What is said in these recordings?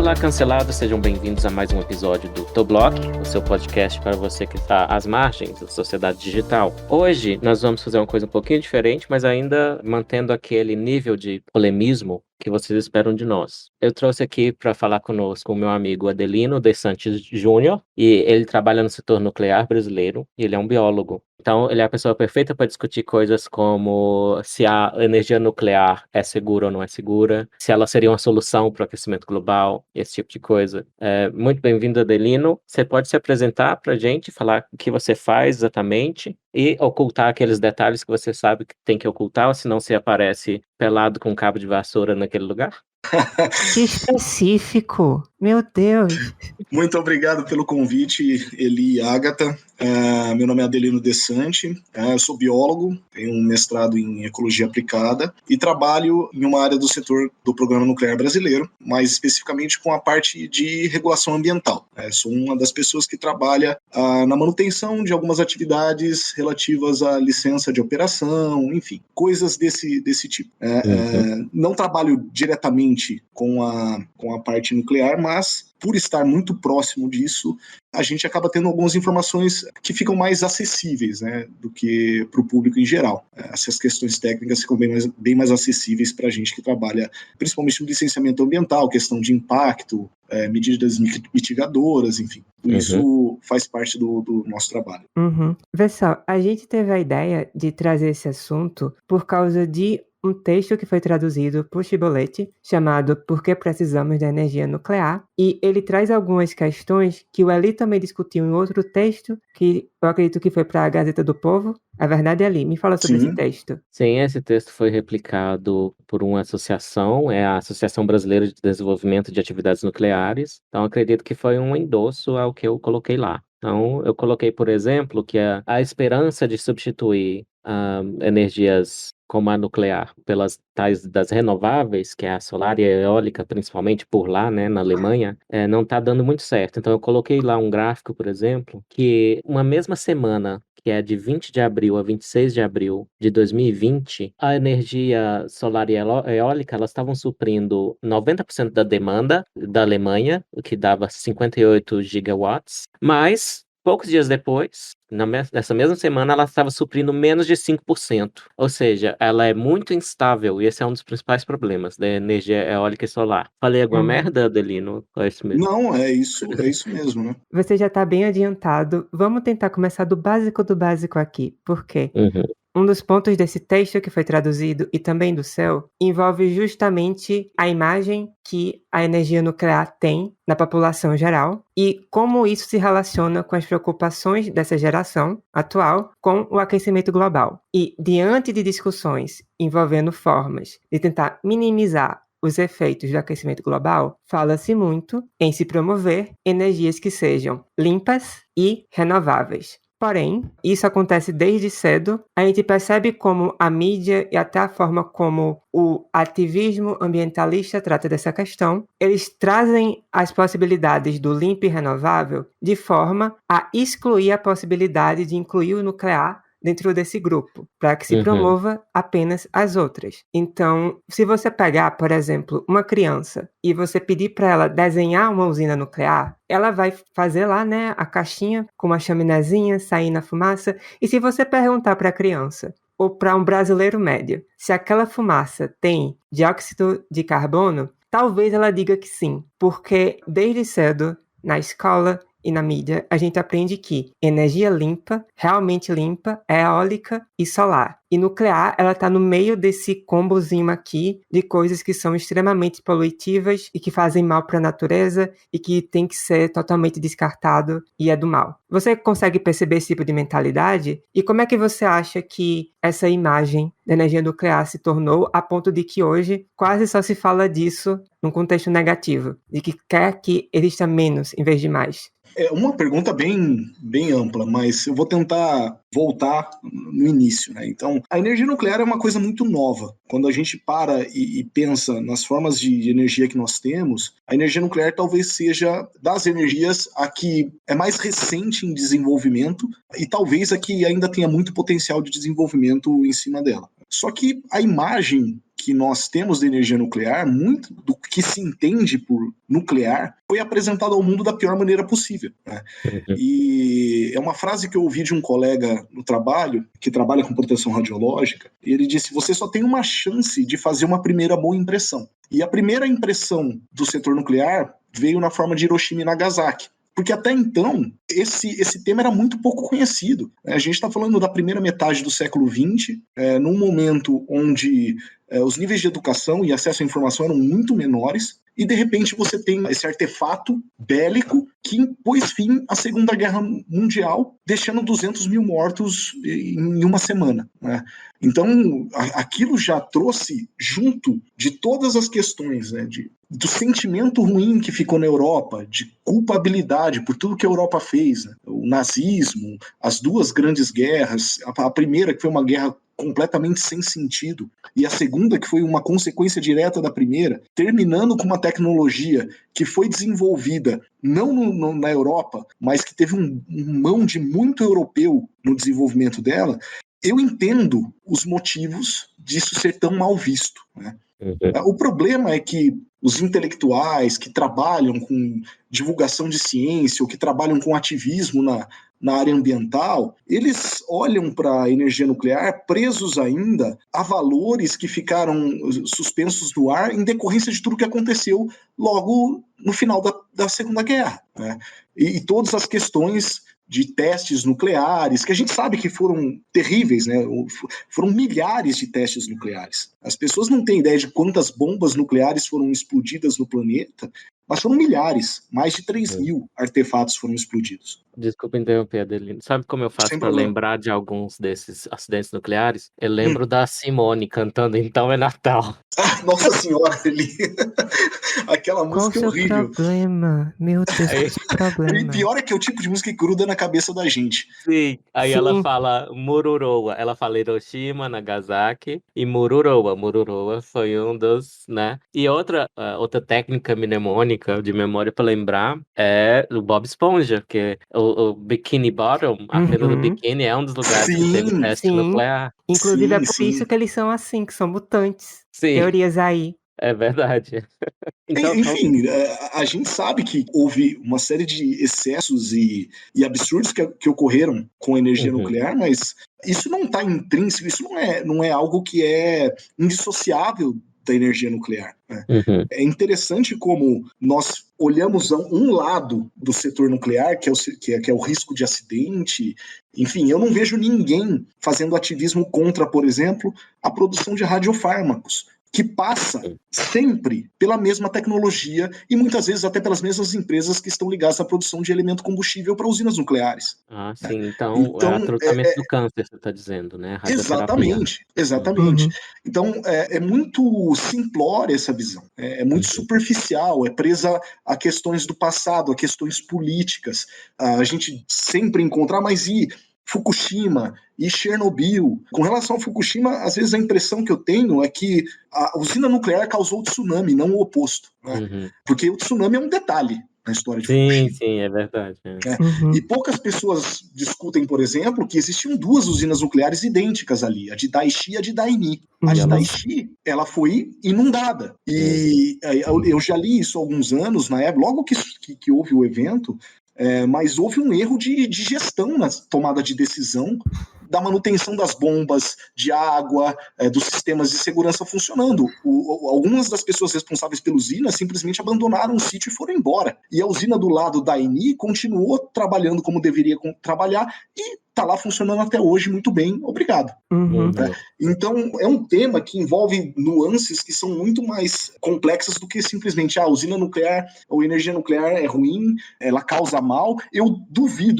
Olá, cancelados, sejam bem-vindos a mais um episódio do Toblock, o seu podcast para você que está às margens da sociedade digital. Hoje nós vamos fazer uma coisa um pouquinho diferente, mas ainda mantendo aquele nível de polemismo que vocês esperam de nós. Eu trouxe aqui para falar conosco o meu amigo Adelino De Santis Júnior, e ele trabalha no setor nuclear brasileiro, e ele é um biólogo. Então, ele é a pessoa perfeita para discutir coisas como se a energia nuclear é segura ou não é segura, se ela seria uma solução para o aquecimento global, esse tipo de coisa. Muito bem-vindo, Adelino. Você pode se apresentar para a gente, falar o que você faz exatamente e ocultar aqueles detalhes que você sabe que tem que ocultar, ou senão você aparece pelado com um cabo de vassoura naquele lugar? Que específico! Meu Deus! Muito obrigado pelo convite, Eli e Ágata. Meu nome é Adelino De Santis, eu sou biólogo, tenho um mestrado em ecologia aplicada e trabalho em uma área do setor do Programa Nuclear Brasileiro, mais especificamente com a parte de regulação ambiental. Sou uma das pessoas que trabalha na manutenção de algumas atividades relativas à licença de operação, enfim, coisas desse tipo. Não trabalho diretamente com a parte nuclear, mas por estar muito próximo disso, a gente acaba tendo algumas informações que ficam mais acessíveis, né, do que para o público em geral. Essas questões técnicas ficam bem mais acessíveis para a gente que trabalha principalmente no licenciamento ambiental, questão de impacto, medidas mitigadoras, enfim. Isso faz parte do nosso trabalho. Pessoal, a gente teve a ideia de trazer esse assunto por causa de um texto que foi traduzido por Chibolete, chamado Por que Precisamos da Energia Nuclear, e ele traz algumas questões que o Eli também discutiu em outro texto, que eu acredito que foi para a Gazeta do Povo. A verdade, Eli, me fala sobre esse texto. Sim, esse texto foi replicado por uma associação, é a Associação Brasileira de Desenvolvimento de Atividades Nucleares, então acredito que foi um endosso ao que eu coloquei lá. Então, eu coloquei, por exemplo, que a esperança de substituir energias como a nuclear pelas tais das renováveis, que é a solar e a eólica, principalmente por lá, né, na Alemanha, não está dando muito certo. Então, eu coloquei lá um gráfico, por exemplo, que uma mesma semana, que é de 20 de abril a 26 de abril de 2020, a energia solar e eólica, elas estavam suprindo 90% da demanda da Alemanha, o que dava 58 gigawatts, mas poucos dias depois, nessa mesma semana, ela estava suprindo menos de 5%. Ou seja, ela é muito instável e esse é um dos principais problemas da energia eólica e solar. Falei alguma merda, Adelino? É isso mesmo? Não, é isso mesmo, né? Você já está bem adiantado. Vamos tentar começar do básico aqui. Por quê? Um dos pontos desse texto que foi traduzido e também do céu envolve justamente a imagem que a energia nuclear tem na população geral e como isso se relaciona com as preocupações dessa geração atual com o aquecimento global. E diante de discussões envolvendo formas de tentar minimizar os efeitos do aquecimento global, fala-se muito em se promover energias que sejam limpas e renováveis. Porém, isso acontece desde cedo. A gente percebe como a mídia e até a forma como o ativismo ambientalista trata dessa questão, eles trazem as possibilidades do limpo e renovável de forma a excluir a possibilidade de incluir o nuclear dentro desse grupo, para que se promova apenas as outras. Então, se você pegar, por exemplo, uma criança e você pedir para ela desenhar uma usina nuclear, ela vai fazer lá, né, a caixinha com uma chaminézinha saindo a fumaça, e se você perguntar para a criança, ou para um brasileiro médio, se aquela fumaça tem dióxido de carbono, talvez ela diga que sim, porque desde cedo, na escola e na mídia, a gente aprende que energia limpa, realmente limpa, é eólica e solar. E nuclear, ela está no meio desse combozinho aqui de coisas que são extremamente poluitivas e que fazem mal para a natureza e que tem que ser totalmente descartado e é do mal. Você consegue perceber esse tipo de mentalidade? E como é que você acha que essa imagem da energia nuclear se tornou a ponto de que hoje quase só se fala disso num contexto negativo, de que quer que exista menos em vez de mais? É uma pergunta bem ampla, mas eu vou tentar voltar no início, né? Então, a energia nuclear é uma coisa muito nova. Quando a gente para e pensa nas formas de energia que nós temos, a energia nuclear talvez seja das energias a que é mais recente em desenvolvimento e talvez a que ainda tenha muito potencial de desenvolvimento em cima dela. Só que a imagem que nós temos da energia nuclear, muito do que se entende por nuclear, foi apresentado ao mundo da pior maneira possível, né? E é uma frase que eu ouvi de um colega no trabalho, que trabalha com proteção radiológica, e ele disse: você só tem uma chance de fazer uma primeira boa impressão. E a primeira impressão do setor nuclear veio na forma de Hiroshima e Nagasaki. Porque até então, esse tema era muito pouco conhecido. A gente está falando da primeira metade do século XX, num momento onde os níveis de educação e acesso à informação eram muito menores, e de repente você tem esse artefato bélico que pôs fim à Segunda Guerra Mundial, deixando 200 mil mortos em uma semana, né? Então, aquilo já trouxe, junto de todas as questões, né, do sentimento ruim que ficou na Europa, de culpabilidade por tudo que a Europa fez, né? O nazismo, as duas grandes guerras, a primeira que foi uma guerra completamente sem sentido, e a segunda que foi uma consequência direta da primeira, terminando com uma tecnologia que foi desenvolvida não na Europa, mas que teve mão de muito europeu no desenvolvimento dela. Eu entendo os motivos disso ser tão mal visto, né? O problema é que os intelectuais que trabalham com divulgação de ciência ou que trabalham com ativismo na área ambiental, eles olham para a energia nuclear presos ainda a valores que ficaram suspensos no ar em decorrência de tudo que aconteceu logo no final da Segunda Guerra, né? E todas as questões de testes nucleares, que a gente sabe que foram terríveis, né? Foram milhares de testes nucleares. As pessoas não têm ideia de quantas bombas nucleares foram explodidas no planeta, mas foram milhares, mais de 3 mil artefatos foram explodidos. Desculpa interromper, Adelino. Sabe como eu faço Sem para problema. lembrar de alguns desses acidentes nucleares? Eu lembro da Simone cantando Então é Natal. Nossa senhora, Eli. Aquela música é horrível. Qual o seu problema? Meu Deus, qual o seu E problema? pior é que é o tipo de música que gruda na cabeça da gente. Sim. Aí Sim. ela fala Mururoa. Ela fala Hiroshima, Nagasaki e Mururoa. Mururoa foi um dos, né? E outra técnica mnemônica de memória para lembrar é o Bob Esponja, que o Bikini Bottom, a fenda do biquíni, é um dos lugares que teve teste Sim. nuclear. Inclusive é por Sim. isso que eles são assim, que são mutantes. Sim. Teorias aí. É verdade. Então, Enfim, a gente sabe que houve uma série de excessos e absurdos que ocorreram com a energia nuclear, mas isso não está intrínseco, isso não é algo que é indissociável da energia nuclear, né? É interessante como nós olhamos um lado do setor nuclear, que é o risco de acidente. Enfim, eu não vejo ninguém fazendo ativismo contra, por exemplo, a produção de radiofármacos, que passa sempre pela mesma tecnologia e muitas vezes até pelas mesmas empresas que estão ligadas à produção de elemento combustível para usinas nucleares. Ah, sim. Então é tratamento do câncer, você está dizendo, né? Radioterapia. Exatamente. Então, é muito simplória essa visão. É muito superficial, é presa a questões do passado, a questões políticas. A gente sempre encontra, mas e Fukushima e Chernobyl? Com relação a Fukushima, às vezes a impressão que eu tenho é que a usina nuclear causou o tsunami, não o oposto, né? Porque o tsunami é um detalhe na história de Fukushima. Sim, é verdade. E poucas pessoas discutem, por exemplo, que existiam duas usinas nucleares idênticas ali, a de Daiichi e a de Daini. A de Daiichi, ela foi inundada. E eu já li isso há alguns anos, na época, logo que houve o evento, mas houve um erro de gestão na tomada de decisão da manutenção das bombas, de água, dos sistemas de segurança funcionando. Algumas das pessoas responsáveis pela usina simplesmente abandonaram o sítio e foram embora. E a usina do lado da ENI continuou trabalhando como deveria trabalhar e está lá funcionando até hoje muito bem, obrigado. Então, é um tema que envolve nuances que são muito mais complexas do que simplesmente a usina nuclear ou energia nuclear é ruim, ela causa mal. Eu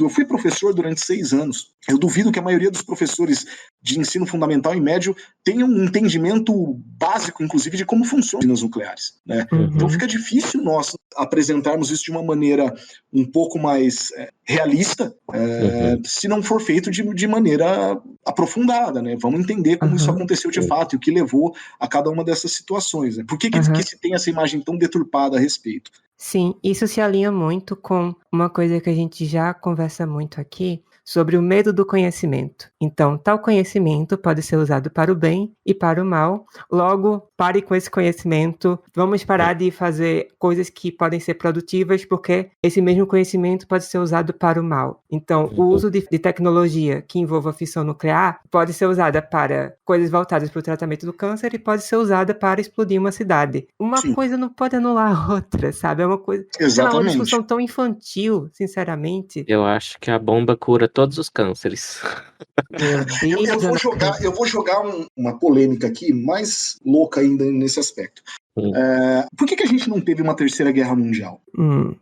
fui professor durante 6 anos, eu duvido que a maioria dos professores de ensino fundamental e médio tenham um entendimento básico, inclusive, de como funcionam as usinas nucleares, né? Então fica difícil nós apresentarmos isso de uma maneira um pouco mais realista, se não for feito de maneira aprofundada, né? Vamos entender como isso aconteceu de fato e o que levou a cada uma dessas situações, né? Por que se tem essa imagem tão deturpada a respeito? Sim, isso se alinha muito com uma coisa que a gente já conversa muito aqui sobre o medo do conhecimento. Então, tal conhecimento pode ser usado para o bem e para o mal. Logo, pare com esse conhecimento. Vamos parar de fazer coisas que podem ser produtivas, porque esse mesmo conhecimento pode ser usado para o mal. Então, o uso de tecnologia que envolva fissão nuclear pode ser usada para coisas voltadas para o tratamento do câncer e pode ser usada para explodir uma cidade. Uma Sim. coisa não pode anular a outra, sabe? É uma coisa... Sei lá, uma Exatamente. discussão tão infantil, sinceramente. Eu acho que a bomba cura todos os cânceres. Meu Deus, Eu vou jogar uma polêmica aqui, mais louca ainda nesse aspecto. Por que a gente não teve uma terceira guerra mundial?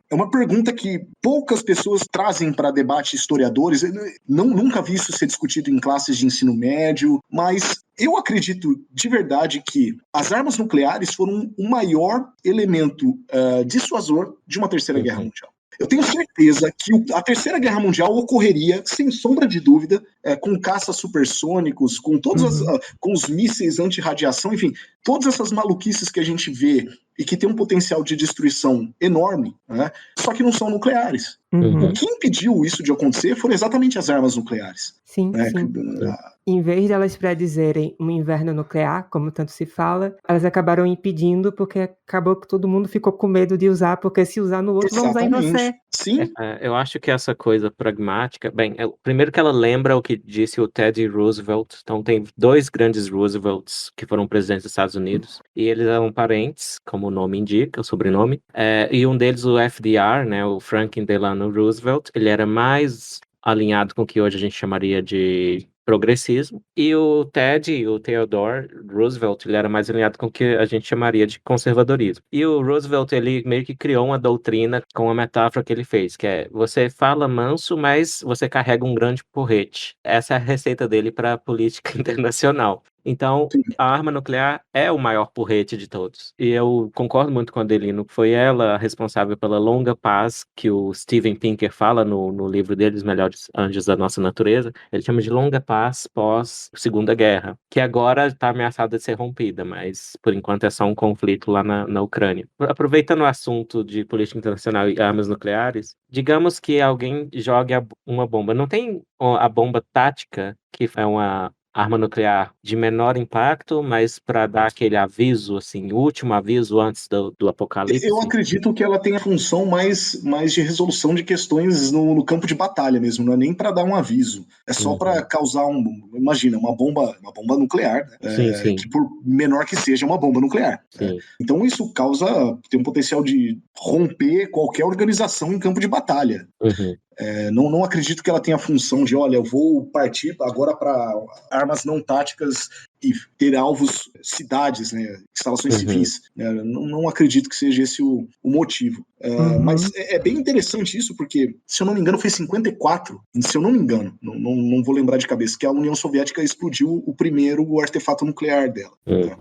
É uma pergunta que poucas pessoas trazem para debate historiadores. Nunca vi isso ser discutido em classes de ensino médio, mas eu acredito de verdade que as armas nucleares foram o maior elemento dissuasor de uma terceira guerra mundial. Eu tenho certeza que a Terceira Guerra Mundial ocorreria, sem sombra de dúvida, com caças supersônicos, com com os mísseis anti-radiação, enfim, todas essas maluquices que a gente vê e que tem um potencial de destruição enorme, né? Só que não são nucleares. O que impediu isso de acontecer foram exatamente as armas nucleares. Sim, sim. Em vez de elas predizerem um inverno nuclear, como tanto se fala, elas acabaram impedindo, porque acabou que todo mundo ficou com medo de usar, porque se usar no outro, vão usar em você. Sim. Eu acho que essa coisa pragmática... primeiro que ela lembra o que disse o Teddy Roosevelt. Então tem 2 grandes Roosevelts que foram presidentes dos Estados Unidos, e eles eram parentes, como o nome indica, o sobrenome. E um deles, o FDR, né, o Franklin Delano Roosevelt, ele era mais alinhado com o que hoje a gente chamaria de progressismo, e o Theodore Roosevelt, ele era mais alinhado com o que a gente chamaria de conservadorismo. E o Roosevelt, ele meio que criou uma doutrina com a metáfora que ele fez, que é: você fala manso, mas você carrega um grande porrete. Essa é a receita dele para a política internacional. Então, a arma nuclear é o maior porrete de todos. E eu concordo muito com a Adelino. Foi ela responsável pela longa paz que o Steven Pinker fala no livro dele, Os Melhores Anjos da Nossa Natureza. Ele chama de longa paz pós-Segunda Guerra, que agora está ameaçada de ser rompida, mas por enquanto é só um conflito lá na Ucrânia. Aproveitando o assunto de política internacional e armas nucleares, digamos que alguém jogue uma bomba. Não tem a bomba tática, que é uma arma nuclear de menor impacto, mas para dar aquele aviso, assim, o último aviso antes do apocalipse? Eu acredito que ela tem a função mais de resolução de questões no campo de batalha mesmo, não é nem para dar um aviso, é só para causar imagina, uma bomba nuclear, né? Sim. Que por menor que seja uma bomba nuclear. Então isso tem um potencial de romper qualquer organização em campo de batalha. Não acredito que ela tenha a função de, olha, eu vou partir agora para armas não táticas e ter alvos, cidades, né, instalações civis. Não acredito que seja esse o motivo. Mas é bem interessante isso, porque, se eu não me engano, foi em 54, se eu não me engano, não vou lembrar de cabeça, que a União Soviética explodiu o artefato nuclear dela.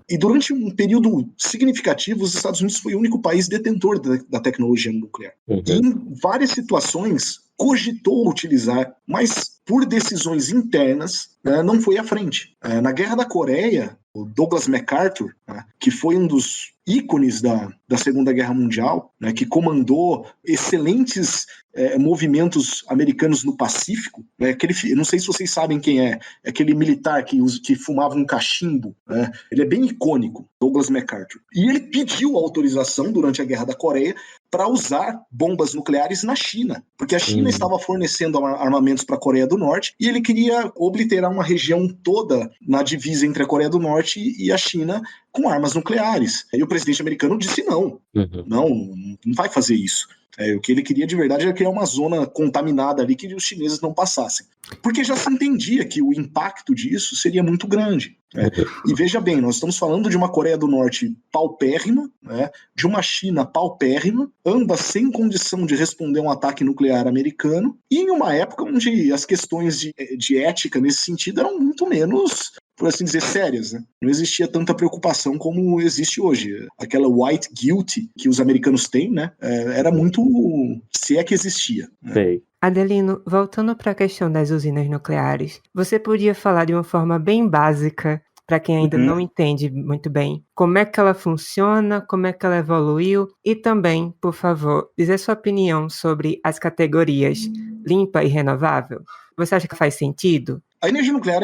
E durante um período significativo, os Estados Unidos foi o único país detentor da tecnologia nuclear. E em várias situações cogitou utilizar, mas por decisões internas, não foi à frente. Na Guerra da Coreia, o Douglas MacArthur, que foi um dos ícones da Segunda Guerra Mundial, que comandou excelentes movimentos americanos no Pacífico, não sei se vocês sabem quem é aquele militar que fumava um cachimbo, ele é bem icônico, Douglas MacArthur. E ele pediu autorização durante a Guerra da Coreia para usar bombas nucleares na China, porque a China estava fornecendo armamentos para a Coreia do Norte e ele queria obliterar uma região toda na divisa entre a Coreia do Norte e a China com armas nucleares. E o presidente americano disse não vai fazer isso. O que ele queria de verdade era criar uma zona contaminada ali que os chineses não passassem. Porque já se entendia que o impacto disso seria muito grande. E veja bem, nós estamos falando de uma Coreia do Norte paupérrima, de uma China paupérrima, ambas sem condição de responder a um ataque nuclear americano, e em uma época onde as questões de ética nesse sentido eram muito menos, por assim dizer, sérias, né? Não existia tanta preocupação como existe hoje. Aquela white guilt que os americanos têm, né? Era muito... se é que existia. Sei. Adelino, voltando para a questão das usinas nucleares, você podia falar de uma forma bem básica, para quem ainda não entende muito bem, como é que ela funciona, como é que ela evoluiu, e também, por favor, dizer sua opinião sobre as categorias limpa e renovável? Você acha que faz sentido? A energia nuclear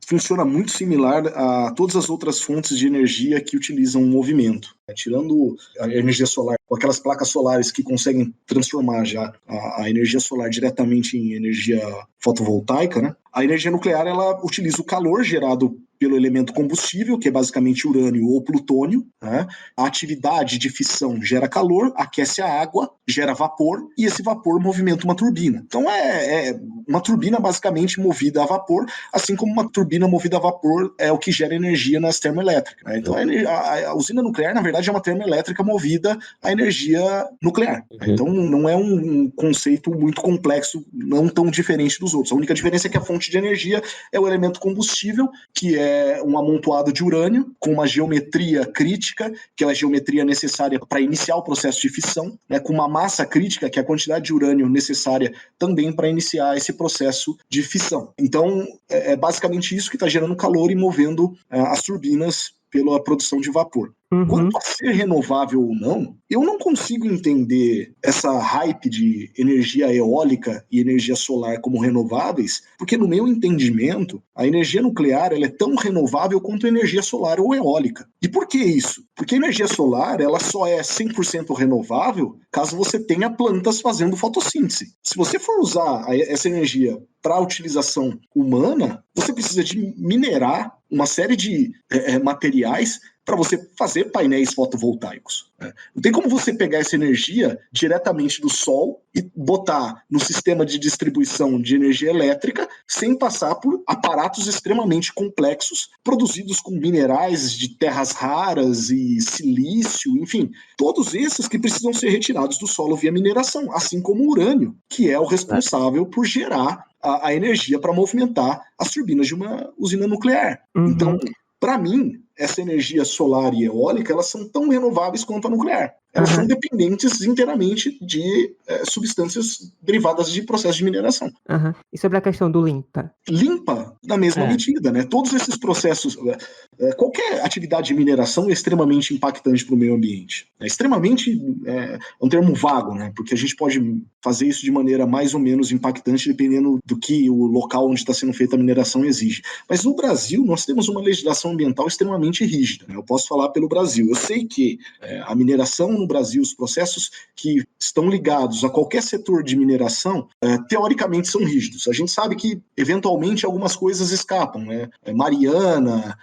funciona muito similar a todas as outras fontes de energia que utilizam o movimento. Tirando a energia solar, com aquelas placas solares que conseguem transformar já a energia solar diretamente em energia fotovoltaica, né? A energia nuclear ela utiliza o calor gerado pelo elemento combustível, que é basicamente urânio ou plutônio, né? A atividade de fissão gera calor, aquece a água, gera vapor, e esse vapor movimenta uma turbina. Então é uma turbina basicamente movida a vapor, assim como uma turbina movida a vapor é o que gera energia nas termoelétricas, né? Então a usina nuclear, na verdade, é uma termoelétrica movida a energia nuclear. Então não é um conceito muito complexo, não tão diferente dos outros. A única diferença é que a fonte de energia é o elemento combustível, que é um amontoado de urânio com uma geometria crítica, que é a geometria necessária para iniciar o processo de fissão, né, com uma massa crítica, que é a quantidade de urânio necessária também para iniciar esse processo de fissão. Então, é basicamente isso que está gerando calor e movendo as turbinas pela produção de vapor. Quanto a ser renovável ou não, eu não consigo entender essa hype de energia eólica e energia solar como renováveis, porque no meu entendimento, a energia nuclear ela é tão renovável quanto a energia solar ou eólica. E por que isso? Porque a energia solar ela só é 100% renovável caso você tenha plantas fazendo fotossíntese. Se você for usar essa energia para utilização humana, você precisa de minerar uma série de materiais para você fazer painéis fotovoltaicos. Não tem como você pegar essa energia diretamente do sol e botar no sistema de distribuição de energia elétrica sem passar por aparatos extremamente complexos, produzidos com minerais de terras raras e silício, enfim, todos esses que precisam ser retirados do solo via mineração, assim como o urânio, que é o responsável por gerar a energia para movimentar as turbinas de uma usina nuclear. Então, para mim, essa energia solar e eólica, elas são tão renováveis quanto a nuclear. Elas são dependentes inteiramente de substâncias derivadas de processos de mineração. E sobre a questão do limpa? Limpa na mesma medida, né? Todos esses processos, qualquer atividade de mineração é extremamente impactante para o meio ambiente. Extremamente é um termo vago, né? Porque a gente pode fazer isso de maneira mais ou menos impactante dependendo do que o local onde está sendo feita a mineração exige. Mas no Brasil, nós temos uma legislação ambiental extremamente rígida, né? Eu posso falar pelo Brasil. Eu sei que a mineração no Brasil, os processos que estão ligados a qualquer setor de mineração, teoricamente são rígidos. A gente sabe que, eventualmente, algumas coisas escapam, né? Mariana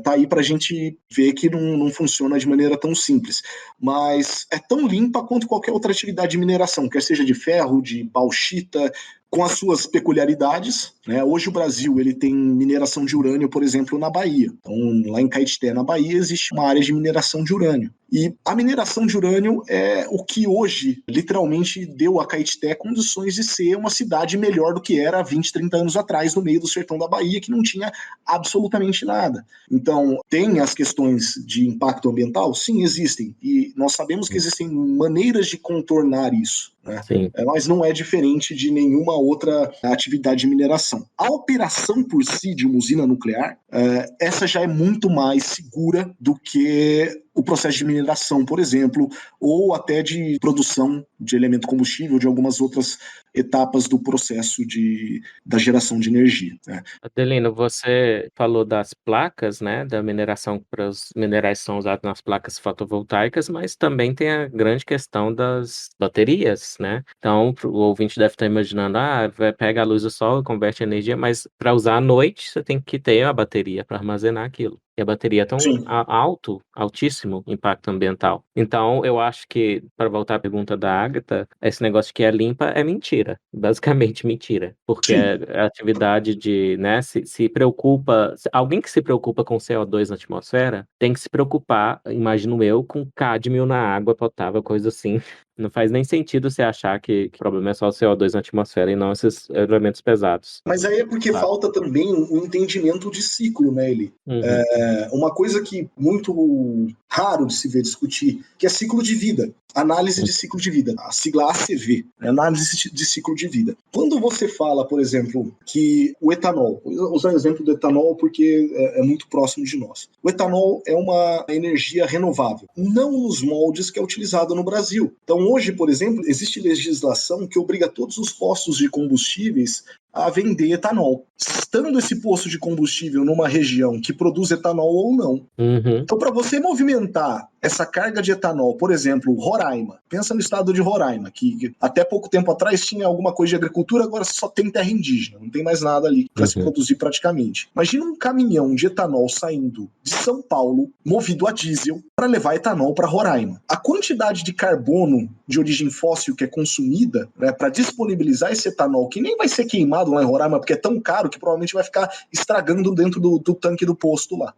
tá aí para a gente ver que não funciona de maneira tão simples. Mas é tão limpa quanto qualquer outra atividade de mineração, quer seja de ferro, de bauxita, com as suas peculiaridades, né? Hoje o Brasil ele tem mineração de urânio, por exemplo, na Bahia. Então, lá em Caetité, na Bahia, existe uma área de mineração de urânio. E a mineração de urânio é o que hoje, literalmente, deu a Caetité condições de ser uma cidade melhor do que era há 20, 30 anos atrás, no meio do sertão da Bahia, que não tinha absolutamente nada. Então, tem as questões de impacto ambiental? Sim, existem. E nós sabemos que existem maneiras de contornar isso, né? Mas não é diferente de nenhuma outra atividade de mineração. A operação por si de uma usina nuclear, essa já é muito mais segura do que o processo de mineração, por exemplo, ou até de produção de elemento combustível, de algumas outras etapas do processo da geração de energia, né? Adelino, você falou das placas, né, da mineração, para os minerais são usados nas placas fotovoltaicas, mas também tem a grande questão das baterias, né? Então, o ouvinte deve estar imaginando, pega a luz do sol e converte em energia, mas para usar à noite, você tem que ter a bateria para armazenar aquilo. E a bateria tem altíssimo impacto ambiental. Então, eu acho que, para voltar à pergunta da Agatha, esse negócio que é limpa é mentira. Basicamente mentira. Porque a atividade de, né, se preocupa... Alguém que se preocupa com CO2 na atmosfera tem que se preocupar, imagino eu, com cádmio na água potável, coisa assim. Não faz nem sentido você achar que o problema é só o CO2 na atmosfera e não esses elementos pesados. Mas aí é porque falta também um entendimento de ciclo, né, Eli? Uma coisa que muito raro de se ver discutir, que é ciclo de vida. Análise de ciclo de vida, a sigla ACV, análise de ciclo de vida. Quando você fala, por exemplo, que o etanol, vou usar o exemplo do etanol porque é muito próximo de nós. O etanol é uma energia renovável, não nos moldes que é utilizada no Brasil. Então hoje, por exemplo, existe legislação que obriga todos os postos de combustíveis a vender etanol, estando esse poço de combustível numa região que produz etanol ou não. Então, para você movimentar essa carga de etanol, por exemplo, Roraima, pensa no estado de Roraima, que até pouco tempo atrás tinha alguma coisa de agricultura, agora só tem terra indígena, não tem mais nada ali para se produzir praticamente. Imagina um caminhão de etanol saindo de São Paulo, movido a diesel, para levar etanol para Roraima. A quantidade de carbono de origem fóssil que é consumida, né, para disponibilizar esse etanol, que nem vai ser queimado lá em Roraima, porque é tão caro que provavelmente vai ficar estragando dentro do tanque do posto lá.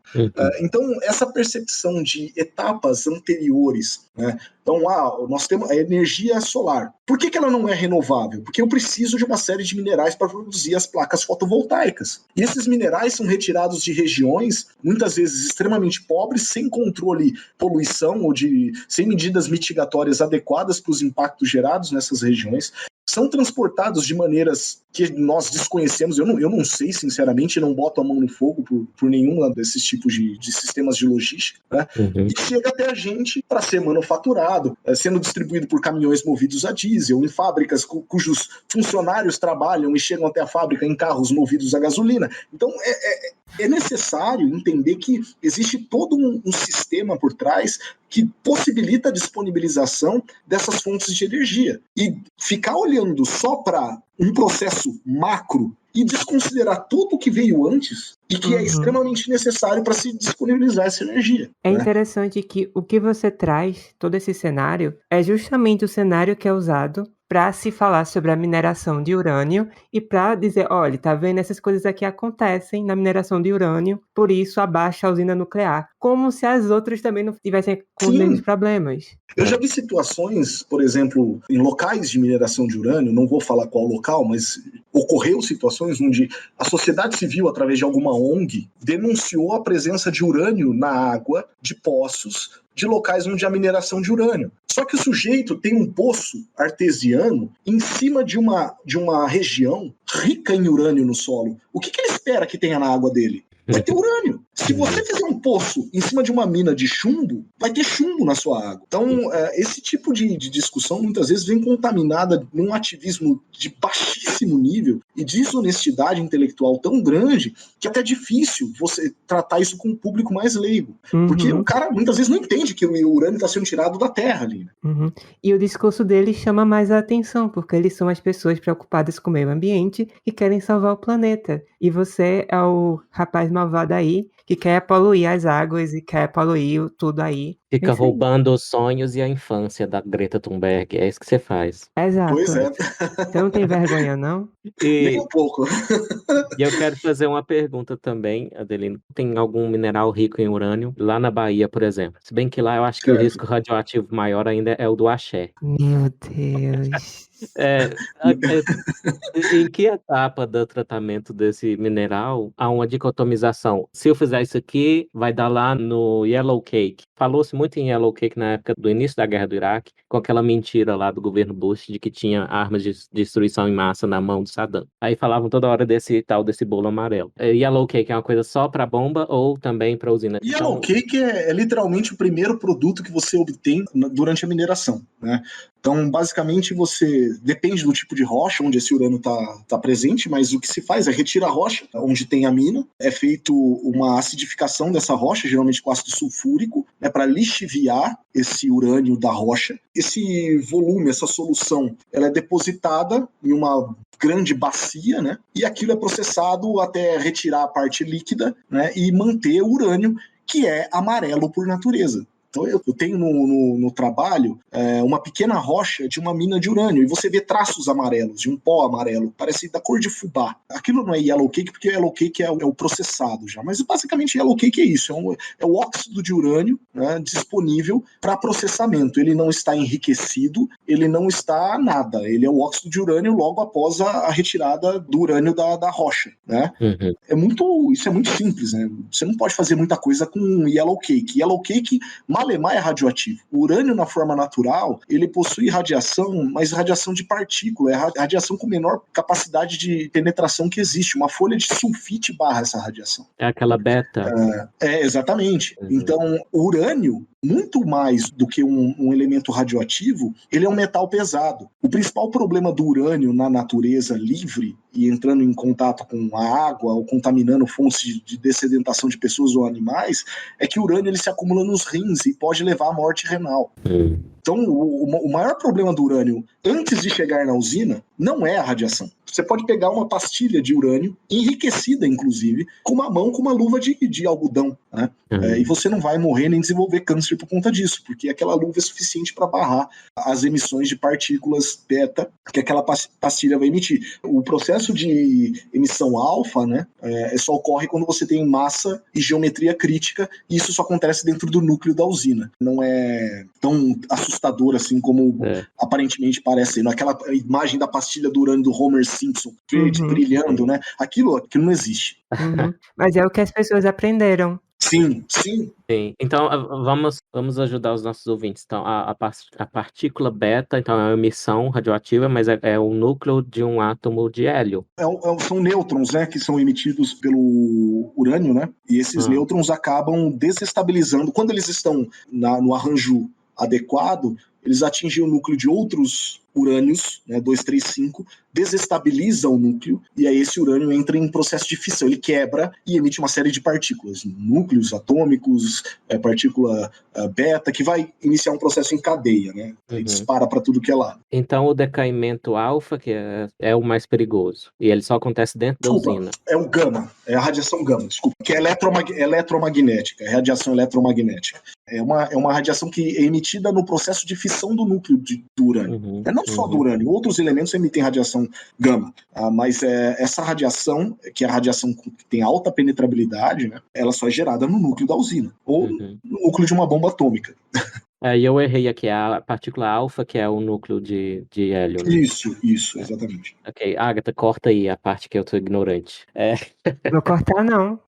Então, essa percepção de etapas anteriores, né? Então, nós temos a energia solar. Por que ela não é renovável? Porque eu preciso de uma série de minerais para produzir as placas fotovoltaicas. E esses minerais são retirados de regiões, muitas vezes extremamente pobres, sem controle de poluição ou sem medidas mitigatórias adequadas para os impactos gerados nessas regiões. São transportados de maneiras que nós desconhecemos. Eu não sei, sinceramente, não boto a mão no fogo por nenhum desses tipos de sistemas de logística, né? E chega até a gente para ser manufaturado, sendo distribuído por caminhões movidos a diesel, em fábricas cujos funcionários trabalham e chegam até a fábrica em carros movidos a gasolina. Então, é necessário entender que existe todo um sistema por trás que possibilita a disponibilização dessas fontes de energia. E ficar olhando só para um processo macro e desconsiderar tudo o que veio antes e que é extremamente necessário para se disponibilizar essa energia. É interessante que o que você traz, todo esse cenário, é justamente o cenário que é usado para se falar sobre a mineração de urânio e para dizer, olha, tá vendo, essas coisas aqui acontecem na mineração de urânio, por isso abaixa a usina nuclear, como se as outras também não tivessem com os mesmos problemas. Eu já vi situações, por exemplo, em locais de mineração de urânio, não vou falar qual local, mas ocorreu situações onde a sociedade civil, através de alguma ONG, denunciou a presença de urânio na água de poços de locais onde há mineração de urânio. Só que o sujeito tem um poço artesiano em cima de uma região rica em urânio no solo. O que ele espera que tenha na água dele? Vai ter urânio. Se você fizer um poço em cima de uma mina de chumbo, vai ter chumbo na sua água. Então, esse tipo de discussão muitas vezes vem contaminada num ativismo de baixíssimo nível e desonestidade intelectual tão grande que é até difícil você tratar isso com um público mais leigo. Porque o cara muitas vezes não entende que o urânio está sendo tirado da terra ali. Né? E o discurso deles chama mais a atenção, porque eles são as pessoas preocupadas com o meio ambiente e querem salvar o planeta. E você é o rapaz malvado aí que quer poluir as águas e quer poluir tudo aí. Fica roubando os sonhos e a infância da Greta Thunberg. É isso que você faz. Exato. Pois é. Você não tem vergonha, não? Nem um pouco. E eu quero fazer uma pergunta também, Adelino. Tem algum mineral rico em urânio lá na Bahia, por exemplo? Se bem que lá eu acho que o risco radioativo maior ainda é o do axé. Meu Deus. Em que etapa do tratamento desse mineral há uma dicotomização? Se eu fizer isso aqui, vai dar lá no Yellow Cake. Falou-se muito em Yellow Cake na época do início da guerra do Iraque, com aquela mentira lá do governo Bush de que tinha armas de destruição em massa na mão de Saddam. Aí falavam toda hora desse bolo amarelo. Yellow Cake é uma coisa só para bomba ou também para usina? Yellow Cake é literalmente o primeiro produto que você obtém durante a mineração, né? Então, basicamente, você depende do tipo de rocha onde esse urânio está presente, mas o que se faz é retirar a rocha onde tem a mina, é feito uma acidificação dessa rocha, geralmente com ácido sulfúrico, né, para lixiviar esse urânio da rocha. Esse volume, essa solução, ela é depositada em uma grande bacia, né, e aquilo é processado até retirar a parte líquida, né, e manter o urânio, que é amarelo por natureza. Então eu tenho no trabalho uma pequena rocha de uma mina de urânio e você vê traços amarelos, de um pó amarelo, parece da cor de fubá. Aquilo não é Yellow Cake porque Yellow Cake é o processado já, mas basicamente Yellow Cake é isso, é o óxido de urânio, né, disponível para processamento. Ele não está enriquecido, ele não está nada, ele é o óxido de urânio logo após a retirada do urânio da rocha, né? Isso é muito simples, né? Você não pode fazer muita coisa com Yellow Cake. Yellow Cake malemar é radioativo. O urânio na forma natural, ele possui radiação, mas radiação de partícula, é radiação com menor capacidade de penetração que existe. Uma folha de sulfite barra essa radiação. É aquela beta? Exatamente. Então, o urânio, muito mais do que um elemento radioativo, ele é um metal pesado. O principal problema do urânio na natureza livre e entrando em contato com a água ou contaminando fontes de dessedentação de pessoas ou animais, é que o urânio ele se acumula nos rins e pode levar à morte renal. Então, o maior problema do urânio, antes de chegar na usina, não é a radiação. Você pode pegar uma pastilha de urânio, enriquecida, inclusive, com uma mão, com uma luva de algodão, né? E você não vai morrer nem desenvolver câncer por conta disso, porque aquela luva é suficiente para barrar as emissões de partículas beta que aquela pastilha vai emitir. O processo de emissão alfa, né, só ocorre quando você tem massa e geometria crítica, e isso só acontece dentro do núcleo da usina. Não é tão assustador assim como aparentemente parece. Aquela imagem da pastilha do urânio do Homer Simpson, verde, brilhando, né? Aquilo não existe. Mas é o que as pessoas aprenderam. Sim. Então, vamos ajudar os nossos ouvintes. Então, a partícula beta, então, é uma emissão radioativa, mas é o núcleo de um átomo de hélio. São nêutrons, né, que são emitidos pelo urânio, né? E esses nêutrons acabam desestabilizando. Quando eles estão no arranjo adequado, eles atingem o núcleo de outros urânios, né, 235, desestabiliza o núcleo, e aí esse urânio entra em processo de fissão, ele quebra e emite uma série de partículas, núcleos atômicos, partícula beta, que vai iniciar um processo em cadeia, né? Ele dispara para tudo que é lado. Então o decaimento alfa, que é o mais perigoso, e ele só acontece dentro da usina. É o gama, é a radiação gama, que é eletromagnética, é radiação eletromagnética. É uma radiação que é emitida no processo de fissão do núcleo do urânio. Não só do urânio, outros elementos emitem radiação gama, mas essa radiação, que é a radiação que tem alta penetrabilidade, né, ela só é gerada no núcleo da usina, ou no núcleo de uma bomba atômica. E eu errei aqui, a partícula alfa, que é o núcleo de hélio, né? Isso, exatamente. Ok, Agatha, corta aí a parte que eu tô ignorante. Vou cortar, não.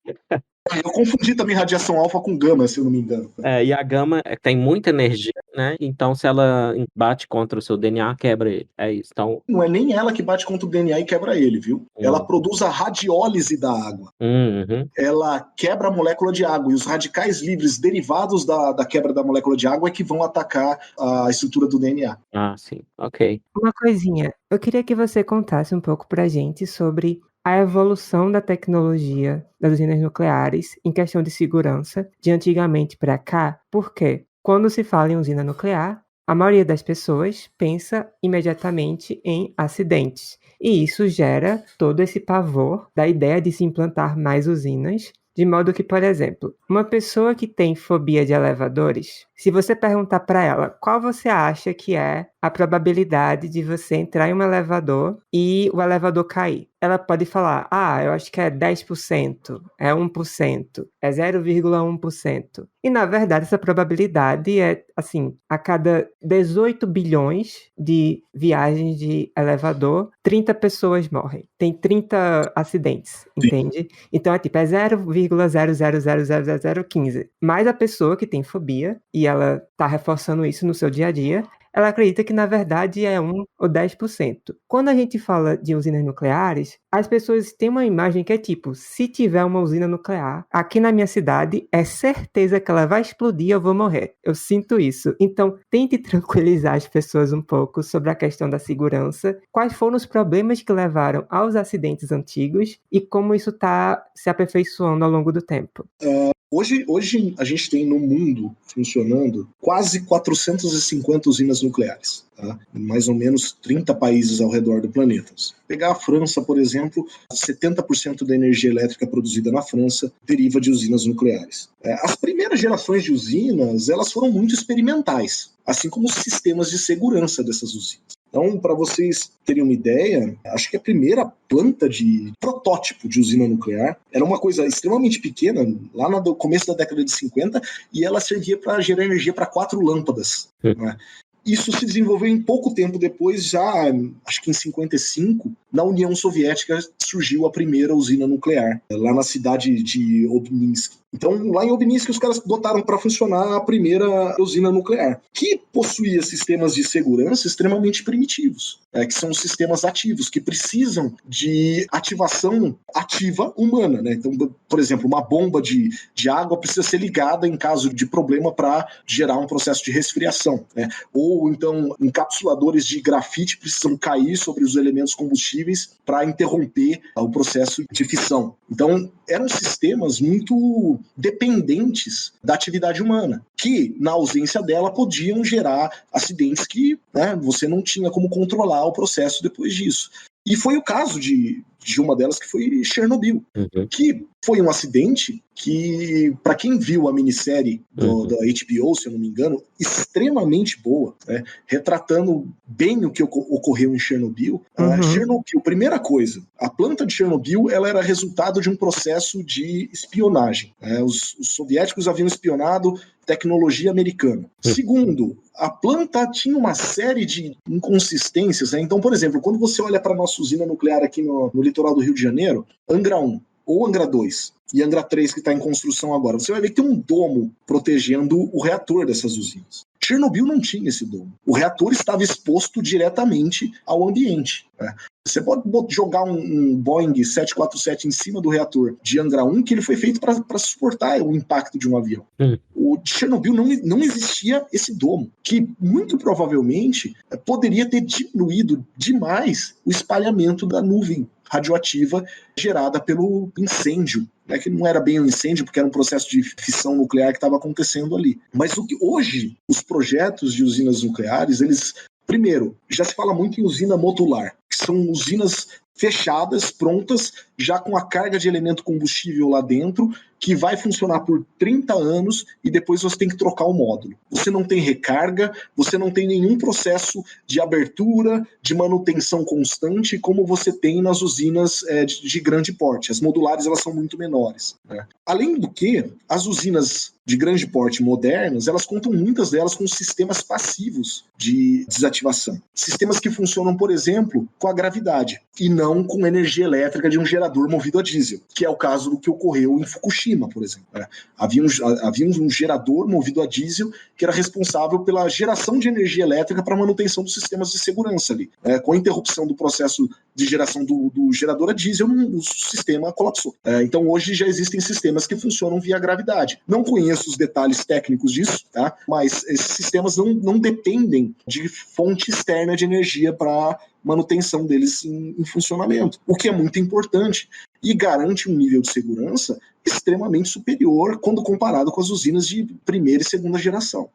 Eu confundi também radiação alfa com gama, se eu não me engano. E a gama tem muita energia, né? Então, se ela bate contra o seu DNA, quebra ele. É isso. Então... Não é nem ela que bate contra o DNA e quebra ele, viu? Ela produz a radiólise da água. Ela quebra a molécula de água, e os radicais livres derivados da quebra da molécula de água é que vão atacar a estrutura do DNA. Sim. Ok. Uma coisinha. Eu queria que você contasse um pouco pra gente sobre a evolução da tecnologia das usinas nucleares em questão de segurança de antigamente para cá, porque quando se fala em usina nuclear, a maioria das pessoas pensa imediatamente em acidentes. E isso gera todo esse pavor da ideia de se implantar mais usinas, de modo que, por exemplo, uma pessoa que tem fobia de elevadores, se você perguntar para ela qual você acha que é a probabilidade de você entrar em um elevador e o elevador cair, ela pode falar, eu acho que é 10%, é 1%, é 0,1%. E, na verdade, essa probabilidade é, assim, a cada 18 bilhões de viagens de elevador, 30 pessoas morrem. Tem 30 acidentes, entende? Então, é 0,0000015. Mas a pessoa que tem fobia, e ela está reforçando isso no seu dia a dia, ela acredita que, na verdade, é 1 ou 10%. Quando a gente fala de usinas nucleares, as pessoas têm uma imagem que é tipo, se tiver uma usina nuclear aqui na minha cidade, é certeza que ela vai explodir e eu vou morrer. Eu sinto isso. Então, tente tranquilizar as pessoas um pouco sobre a questão da segurança, quais foram os problemas que levaram aos acidentes antigos e como isso está se aperfeiçoando ao longo do tempo. Hoje a gente tem no mundo funcionando quase 450 usinas nucleares, tá? Em mais ou menos 30 países ao redor do planeta. Se pegar a França, por exemplo, 70% da energia elétrica produzida na França deriva de usinas nucleares. As primeiras gerações de usinas, elas foram muito experimentais, assim como os sistemas de segurança dessas usinas. Então, para vocês terem uma ideia, acho que a primeira planta de protótipo de usina nuclear era uma coisa extremamente pequena, lá no começo da década de 50, e ela servia para gerar energia para 4 lâmpadas. Né? Isso se desenvolveu em pouco tempo depois, já acho que em 55, na União Soviética surgiu a primeira usina nuclear, lá na cidade de Obninsk. Então, lá em Obninsk, os caras botaram para funcionar a primeira usina nuclear, que possuía sistemas de segurança extremamente primitivos, que são os sistemas ativos, que precisam de ativação ativa humana, né? Então, por exemplo, uma bomba de água precisa ser ligada em caso de problema para gerar um processo de resfriação, né? Ou então encapsuladores de grafite precisam cair sobre os elementos combustíveis para interromper o processo de fissão. Então, eram sistemas muito dependentes da atividade humana, que, na ausência dela, podiam gerar acidentes que, né, você não tinha como controlar o processo depois disso. E foi o caso de uma delas, que foi Chernobyl, que foi um acidente que, para quem viu a minissérie da HBO, se eu não me engano, extremamente boa, né, retratando bem o que ocorreu em Chernobyl. Chernobyl, primeira coisa, a planta de Chernobyl ela era resultado de um processo de espionagem. Os soviéticos haviam espionado tecnologia americana. Segundo, a planta tinha uma série de inconsistências, né? Então, por exemplo, quando você olha para a nossa usina nuclear aqui no litoral do Rio de Janeiro, Angra 1 ou Angra 2 e Angra 3, que está em construção agora, você vai ver que tem um domo protegendo o reator dessas usinas. Chernobyl não tinha esse domo. O reator estava exposto diretamente ao ambiente, né? Você pode jogar um Boeing 747 em cima do reator de Angra 1, que ele foi feito para suportar o impacto de um avião. O de Chernobyl não existia esse domo, que muito provavelmente poderia ter diminuído demais o espalhamento da nuvem radioativa gerada pelo incêndio, né, que não era bem um incêndio, porque era um processo de fissão nuclear que estava acontecendo ali. Mas hoje, os projetos de usinas nucleares, eles, primeiro, já se fala muito em usina modular, que são usinas fechadas, prontas, já com a carga de elemento combustível lá dentro, que vai funcionar por 30 anos e depois você tem que trocar o módulo. Você não tem recarga, você não tem nenhum processo de abertura, de manutenção constante, como você tem nas usinas de grande porte. As modulares, elas são muito menores, né? Além do que, as usinas de grande porte modernas, elas contam, muitas delas, com sistemas passivos de desativação. Sistemas que funcionam, por exemplo, com a gravidade e não com energia elétrica de um gerador movido a diesel, que é o caso do que ocorreu em Fukushima, por exemplo. Havia um gerador movido a diesel que era responsável pela geração de energia elétrica para a manutenção dos sistemas de segurança ali. Com a interrupção do processo de geração do gerador a diesel, o sistema colapsou. Então hoje já existem sistemas que funcionam via gravidade. Não conheço os detalhes técnicos disso, tá? Mas esses sistemas não dependem de fonte externa de energia para manutenção deles em funcionamento, o que é muito importante e garante um nível de segurança extremamente superior quando comparado com as usinas de primeira e segunda geração.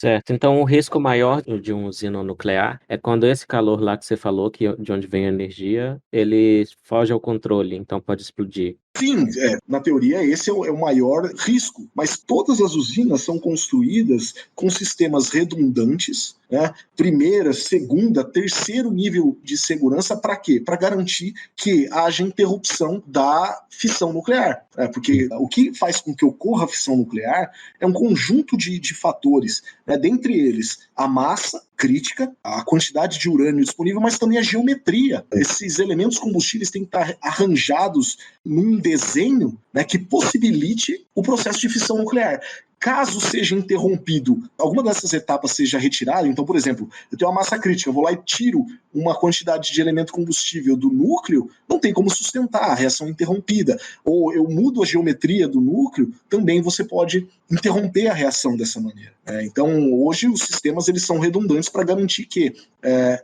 Certo, então o risco maior de uma usina nuclear é quando esse calor lá que você falou, de onde vem a energia, ele foge ao controle, então pode explodir. Sim, na teoria esse é o maior risco, mas todas as usinas são construídas com sistemas redundantes, né? Primeira, segunda, terceiro nível de segurança, para quê? Para garantir que haja interrupção da fissão nuclear, porque o que faz com que ocorra a fissão nuclear é um conjunto de fatores, né? Dentre eles a massa crítica, a quantidade de urânio disponível, mas também a geometria. Esses elementos combustíveis têm que estar arranjados num desenho, né, que possibilite o processo de fissão nuclear. Caso seja interrompido, alguma dessas etapas seja retirada, então, por exemplo, eu tenho uma massa crítica, eu vou lá e tiro uma quantidade de elemento combustível do núcleo, não tem como sustentar, a reação é interrompida. Ou eu mudo a geometria do núcleo, também você pode interromper a reação dessa maneira. Então, hoje, os sistemas eles são redundantes para garantir que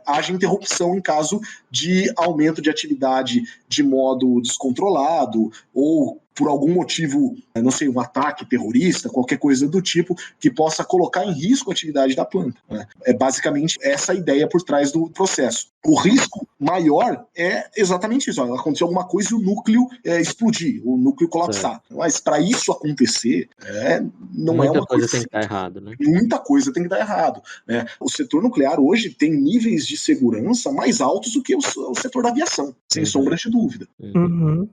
haja interrupção em caso de aumento de atividade de modo descontrolado ou por algum motivo, não sei, um ataque terrorista, qualquer coisa do tipo, que possa colocar em risco a atividade da planta. É basicamente essa a ideia por trás do processo. O risco maior é exatamente isso. Acontecer alguma coisa e o núcleo explodir, o núcleo colapsar. Certo. Mas para isso acontecer, não muita é uma coisa tem que dar errado, né? Muita coisa tem que dar errado, né? O setor nuclear hoje tem níveis de segurança mais altos do que o setor da aviação, sem sombra de dúvida.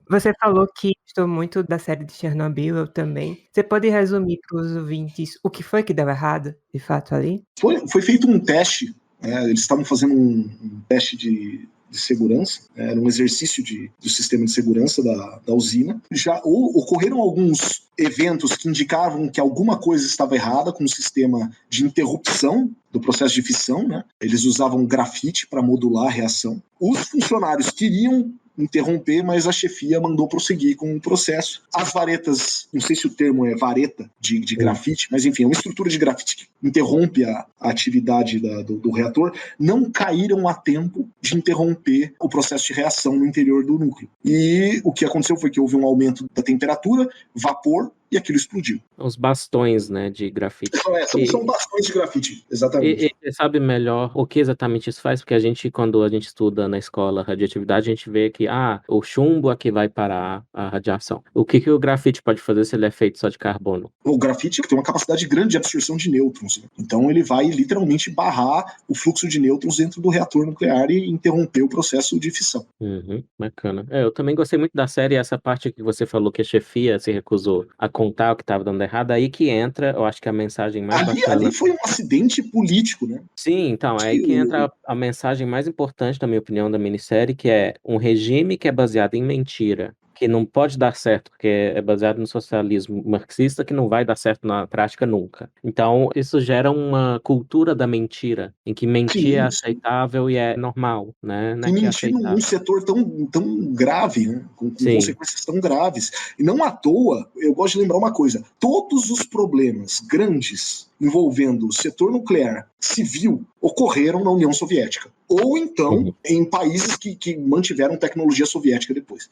Você falou que gostou muito da série de Chernobyl, eu também. Você pode resumir para os ouvintes o que foi que deu errado, de fato, ali? Foi feito um teste, né? Eles estavam fazendo um teste de de segurança, era um exercício do sistema de segurança da usina. Já ocorreram alguns eventos que indicavam que alguma coisa estava errada com o sistema de interrupção do processo de fissão, né? Eles usavam grafite para modular a reação. Os funcionários queriam interromper, mas a chefia mandou prosseguir com o processo. As varetas, não sei se o termo é vareta de grafite, mas enfim, é uma estrutura de grafite que interrompe a atividade do reator, não caíram a tempo de interromper o processo de reação no interior do núcleo. E o que aconteceu foi que houve um aumento da temperatura, vapor, e aquilo explodiu. Os bastões, né, de grafite. São bastões de grafite, exatamente. E você sabe melhor o que exatamente isso faz? Porque quando a gente estuda na escola radioatividade, a gente vê que o chumbo é que vai parar a radiação. O que o grafite pode fazer se ele é feito só de carbono? O grafite tem uma capacidade grande de absorção de nêutrons, né? Então ele vai literalmente barrar o fluxo de nêutrons dentro do reator nuclear e interromper o processo de fissão. Bacana. Eu também gostei muito da série, essa parte que você falou que a chefia se recusou a contar o que estava dando errado, aí que entra, eu acho que a mensagem mais bacana. Ali foi um acidente político, né? Sim, então, é aí que entra a mensagem mais importante, na minha opinião, da minissérie, que é um regime que é baseado em mentira, que não pode dar certo, porque é baseado no socialismo marxista, que não vai dar certo na prática nunca. Então, isso gera uma cultura da mentira, em que mentir é aceitável e é normal, né? E mentir num setor tão grave, né? Com consequências tão graves. E não à toa, eu gosto de lembrar uma coisa, todos os problemas grandes envolvendo o setor nuclear civil ocorreram na União Soviética. Ou então em países que mantiveram tecnologia soviética depois.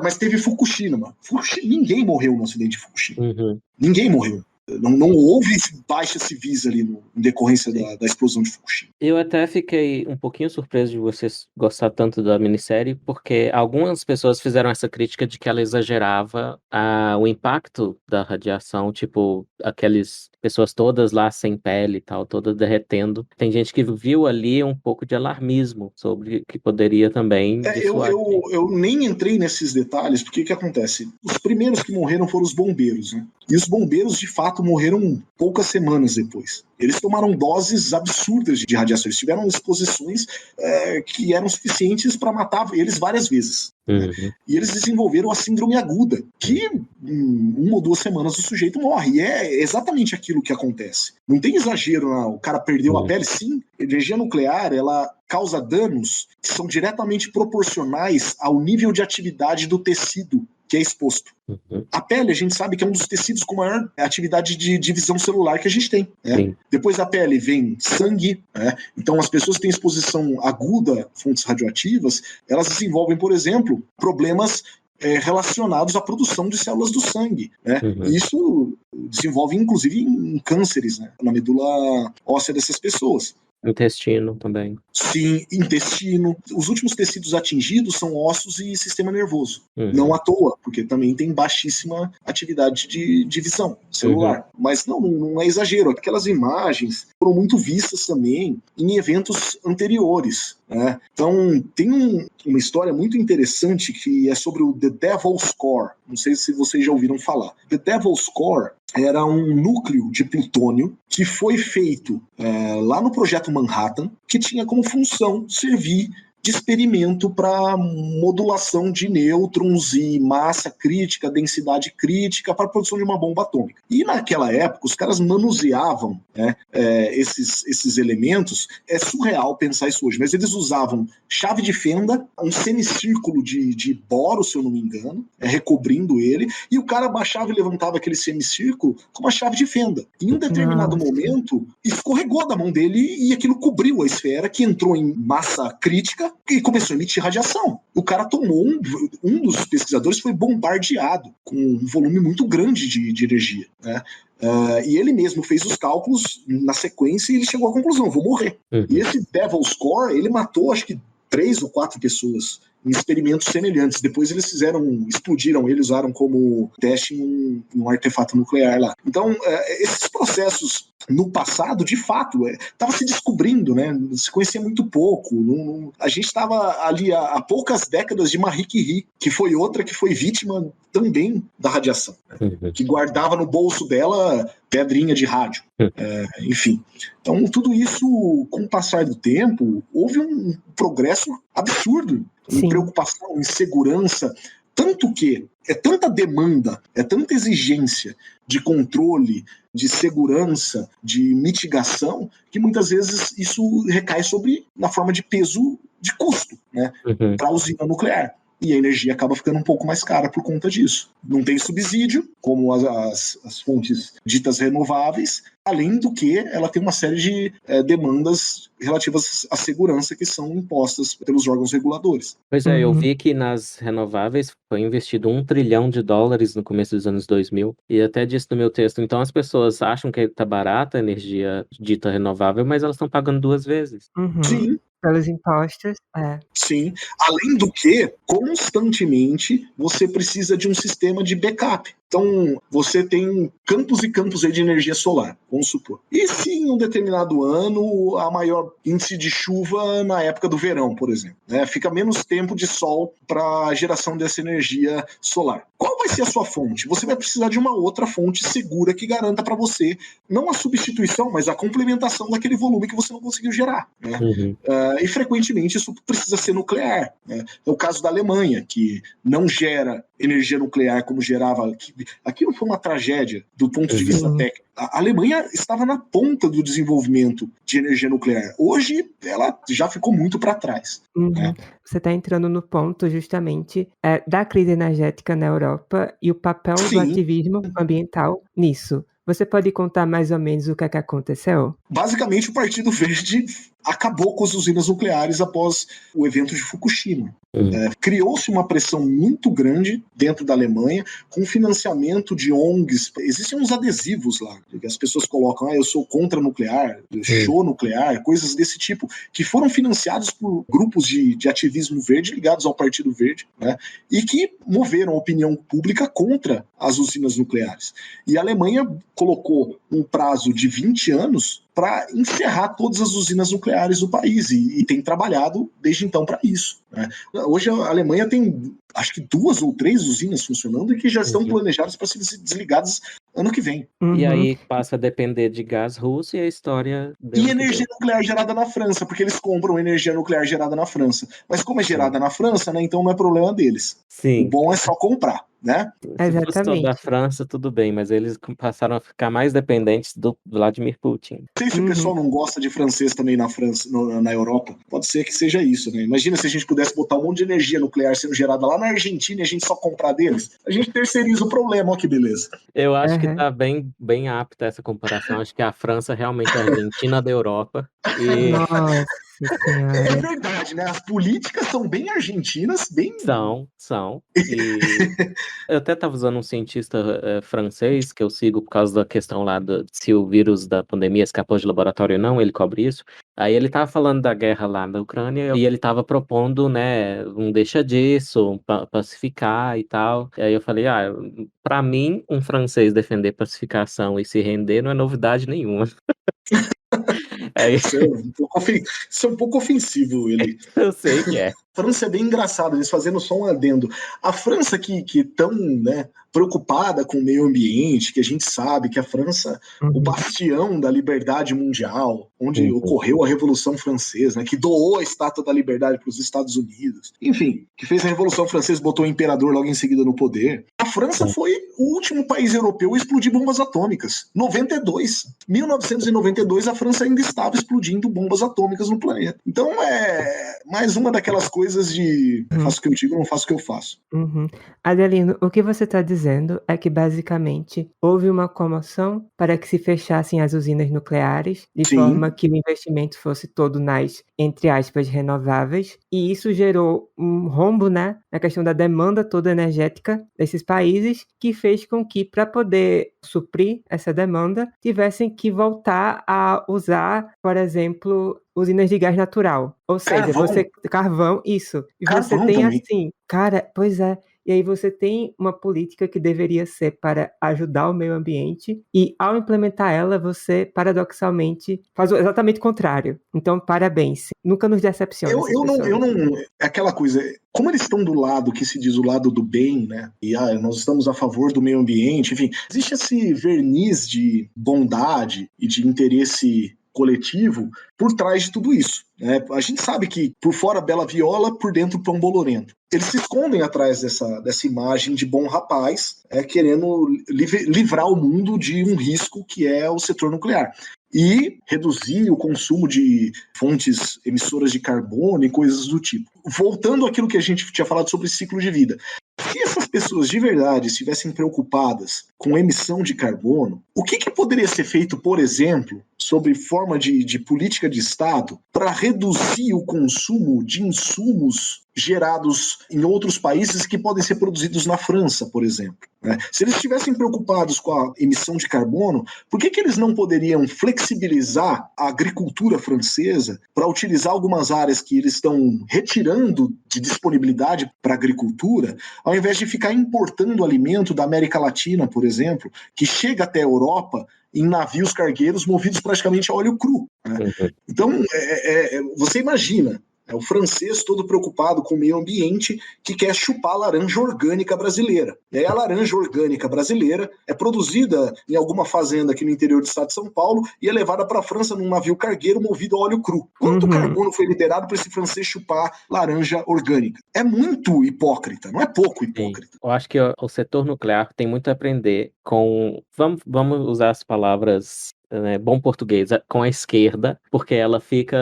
Mas teve Fukushima. Ninguém morreu no acidente de Fukushima. Ninguém morreu. Não houve baixas civis ali em decorrência da explosão de Fukushima. Eu até fiquei um pouquinho surpreso de vocês gostar tanto da minissérie, porque algumas pessoas fizeram essa crítica de que ela exagerava o impacto da radiação, tipo, aquelas pessoas todas lá sem pele e tal, todas derretendo. Tem gente que viu ali um pouco de alarmismo sobre que poderia também dissuadir. Eu nem entrei nesses detalhes, porque o que acontece? Os primeiros que morreram foram os bombeiros, né? E os bombeiros, de fato, morreram poucas semanas depois. Eles tomaram doses absurdas de radiação. Eles tiveram exposições que eram suficientes para matar eles várias vezes. E eles desenvolveram a síndrome aguda, que em 1 ou 2 semanas o sujeito morre. E é exatamente aquilo que acontece. Não tem exagero, não. O cara perdeu a pele. Sim, a energia nuclear, ela causa danos que são diretamente proporcionais ao nível de atividade do tecido que é exposto. A pele, a gente sabe que é um dos tecidos com maior atividade de divisão celular que a gente tem. Né? Depois da pele vem sangue. Né? Então, as pessoas que têm exposição aguda a fontes radioativas, elas desenvolvem, por exemplo, problemas relacionados à produção de células do sangue. Né? E isso desenvolve, inclusive, em cânceres, né? Na medula óssea dessas pessoas. Intestino também. Sim, intestino. Os últimos tecidos atingidos são ossos e sistema nervoso. Não à toa, porque também tem baixíssima atividade de divisão celular. Mas não é exagero. Aquelas imagens foram muito vistas também em eventos anteriores. Né? Então, tem uma história muito interessante que é sobre o The Devil's Core. Não sei se vocês já ouviram falar. The Devil's Core era um núcleo de plutônio que foi feito lá no Projeto Manhattan, que tinha como função servir de experimento para modulação de nêutrons e massa crítica, densidade crítica para a produção de uma bomba atômica. E naquela época os caras manuseavam esses elementos. É surreal pensar isso hoje, mas eles usavam chave de fenda, um semicírculo de boro, se eu não me engano, recobrindo ele, e o cara baixava e levantava aquele semicírculo com uma chave de fenda. Em um determinado momento, escorregou da mão dele e aquilo cobriu a esfera, que entrou em massa crítica e começou a emitir radiação. O cara tomou, um dos pesquisadores foi bombardeado com um volume muito grande de energia, né? E ele mesmo fez os cálculos na sequência e ele chegou à conclusão: vou morrer. E esse Devil's Core, ele matou acho que 3 ou 4 pessoas em experimentos semelhantes. Depois eles explodiram ele, usaram como teste em um artefato nuclear lá. Então, esses processos no passado, de fato, estava se descobrindo, né? Se conhecia muito pouco. A gente estava ali há poucas décadas de Marie Curie, que foi outra que foi vítima também da radiação, que guardava no bolso dela pedrinha de rádio. Enfim. Então, tudo isso, com o passar do tempo, houve um progresso absurdo em preocupação, em segurança, tanto que é tanta demanda, é tanta exigência de controle, de segurança, de mitigação, que muitas vezes isso recai na forma de peso de custo, né, para a usina nuclear. E a energia acaba ficando um pouco mais cara por conta disso. Não tem subsídio, como as fontes ditas renováveis, além do que ela tem uma série de demandas relativas à segurança que são impostas pelos órgãos reguladores. Pois é, eu vi que nas renováveis foi investido $1 trilhão no começo dos anos 2000, e até disse no meu texto, então as pessoas acham que está barata a energia dita renovável, mas elas estão pagando 2 vezes. Sim. Pelos impostos, Sim. Além do que, constantemente, você precisa de um sistema de backup. Então, você tem campos e campos aí de energia solar, vamos supor. E se em um determinado ano a maior índice de chuva na época do verão, por exemplo, né? Fica menos tempo de sol para a geração dessa energia solar. Qual vai ser a sua fonte? Você vai precisar de uma outra fonte segura que garanta para você, não a substituição, mas a complementação daquele volume que você não conseguiu gerar, né? E frequentemente isso precisa ser nuclear, né? É o caso da Alemanha, que não gera energia nuclear como gerava. Aquilo foi uma tragédia do ponto de vista técnico. A Alemanha estava na ponta do desenvolvimento de energia nuclear. Hoje ela já ficou muito para trás. Né? Você está entrando no ponto justamente da crise energética na Europa e o papel do ativismo ambiental nisso. Você pode contar mais ou menos o que é que aconteceu? Basicamente, o Partido Verde acabou com as usinas nucleares após o evento de Fukushima. Criou-se uma pressão muito grande dentro da Alemanha, com financiamento de ONGs. Existem uns adesivos lá, que as pessoas colocam, eu sou contra nuclear, show nuclear, coisas desse tipo, que foram financiados por grupos de ativismo verde ligados ao Partido Verde, né, e que moveram a opinião pública contra as usinas nucleares. E a Alemanha colocou um prazo de 20 anos para encerrar todas as usinas nucleares do país e tem trabalhado desde então para isso. Né? Hoje a Alemanha tem, acho que 2 ou 3 usinas funcionando e que já estão planejadas para ser desligadas ano que vem. E aí passa a depender de gás russo e a história... E energia nuclear gerada na França, porque eles compram energia nuclear gerada na França. Mas como é gerada na França, né, então não é problema deles. Sim. O bom é só comprar. Né? Se fosse toda a França, tudo bem, mas eles passaram a ficar mais dependentes do Vladimir Putin. Não sei se o pessoal não gosta de francês também na França, na Europa. Pode ser que seja isso, né? Imagina se a gente pudesse botar um monte de energia nuclear sendo gerada lá na Argentina e a gente só comprar deles. A gente terceiriza o problema, ó que beleza. Eu acho que tá bem apta essa comparação. Acho que a França realmente é a Argentina da Europa. Nossa Senhora. É verdade, né? As políticas são bem argentinas, bem... São. E eu até estava usando um cientista francês que eu sigo por causa da questão lá se o vírus da pandemia escapou de laboratório ou não, ele cobre isso. Aí ele estava falando da guerra lá na Ucrânia e ele estava propondo, né, um deixa disso, pacificar e tal. E aí eu falei, para mim, um francês defender pacificação e se render não é novidade nenhuma. Isso é um pouco ofensivo, ele. Eu sei que é. A França é bem engraçado, eles fazendo só um adendo. A França que tão, né, preocupada com o meio ambiente, que a gente sabe que a França, o bastião da liberdade mundial, onde ocorreu a Revolução Francesa, né, que doou a Estátua da Liberdade para os Estados Unidos, enfim, que fez a Revolução Francesa, botou o imperador logo em seguida no poder. A França foi o último país europeu a explodir bombas atômicas. 1992, a França ainda estava explodindo bombas atômicas no planeta. Então é mais uma daquelas coisas de faço o que eu digo, não faço o que eu faço. Adelino, o que você está dizendo é que basicamente houve uma comoção para que se fechassem as usinas nucleares, de forma que o investimento fosse todo nas, entre aspas, renováveis, e isso gerou um rombo, né, na questão da demanda toda energética desses países, que fez com que, para poder suprir essa demanda, tivessem que voltar a usar, por exemplo, usinas de gás natural. Ou seja, carvão, isso. E você tem também. Assim, cara, pois é. E aí você tem uma política que deveria ser para ajudar o meio ambiente e, ao implementar ela, você, paradoxalmente, faz exatamente o contrário. Então, parabéns. Nunca nos decepciona. Eu não... É aquela coisa... Como eles estão do lado que se diz o lado do bem, né? E nós estamos a favor do meio ambiente, enfim, existe esse verniz de bondade e de interesse coletivo por trás de tudo isso. A gente sabe que por fora bela viola, por dentro pão bolorento. Eles se escondem atrás dessa imagem de bom rapaz, querendo livrar o mundo de um risco que é o setor nuclear. E reduzir o consumo de fontes emissoras de carbono e coisas do tipo. Voltando àquilo que a gente tinha falado sobre ciclo de vida. Se essas pessoas de verdade estivessem preocupadas com emissão de carbono, o que poderia ser feito, por exemplo, sobre forma de política de Estado para reduzir o consumo de insumos gerados em outros países que podem ser produzidos na França, por exemplo? Se eles estivessem preocupados com a emissão de carbono, por que eles não poderiam flexibilizar a agricultura francesa para utilizar algumas áreas que eles estão retirando de disponibilidade para a agricultura, ao invés de ficar importando alimento da América Latina, por exemplo, que chega até a Europa em navios cargueiros movidos praticamente a óleo cru. Então, você imagina, o francês todo preocupado com o meio ambiente que quer chupar a laranja orgânica brasileira. E aí a laranja orgânica brasileira é produzida em alguma fazenda aqui no interior do estado de São Paulo e é levada para a França num navio cargueiro movido a óleo cru. Quanto carbono foi liberado para esse francês chupar laranja orgânica? É muito hipócrita, não é pouco hipócrita. Sim. Eu acho que o setor nuclear tem muito a aprender com... Vamos usar as palavras... bom português, com a esquerda, porque ela fica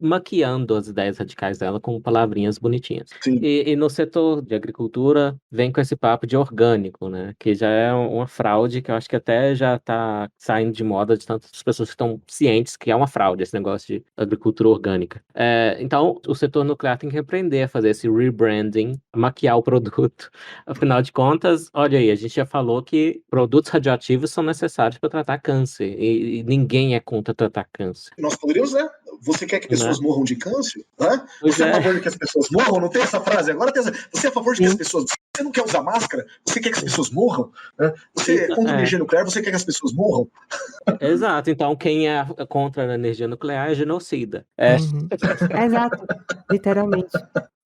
maquiando as ideias radicais dela com palavrinhas bonitinhas. E no setor de agricultura, vem com esse papo de orgânico, né? Que já é uma fraude que eu acho que até já está saindo de moda de tantas pessoas que estão cientes que é uma fraude esse negócio de agricultura orgânica. Então, o setor nuclear tem que aprender a fazer esse rebranding, maquiar o produto. Afinal de contas, olha aí, a gente já falou que produtos radioativos são necessários para tratar câncer. E ninguém é contra tratar câncer. Nós poderíamos, Você quer que pessoas morram de câncer? Você é a favor de que as pessoas morram? Não tem essa frase? Agora tem essa... Você é a favor de que as pessoas... Você não quer usar máscara? Você quer que as pessoas morram? Você é contra a energia nuclear? Você quer que as pessoas morram? Exato. Então, quem é contra a energia nuclear é genocida. Exato. Literalmente.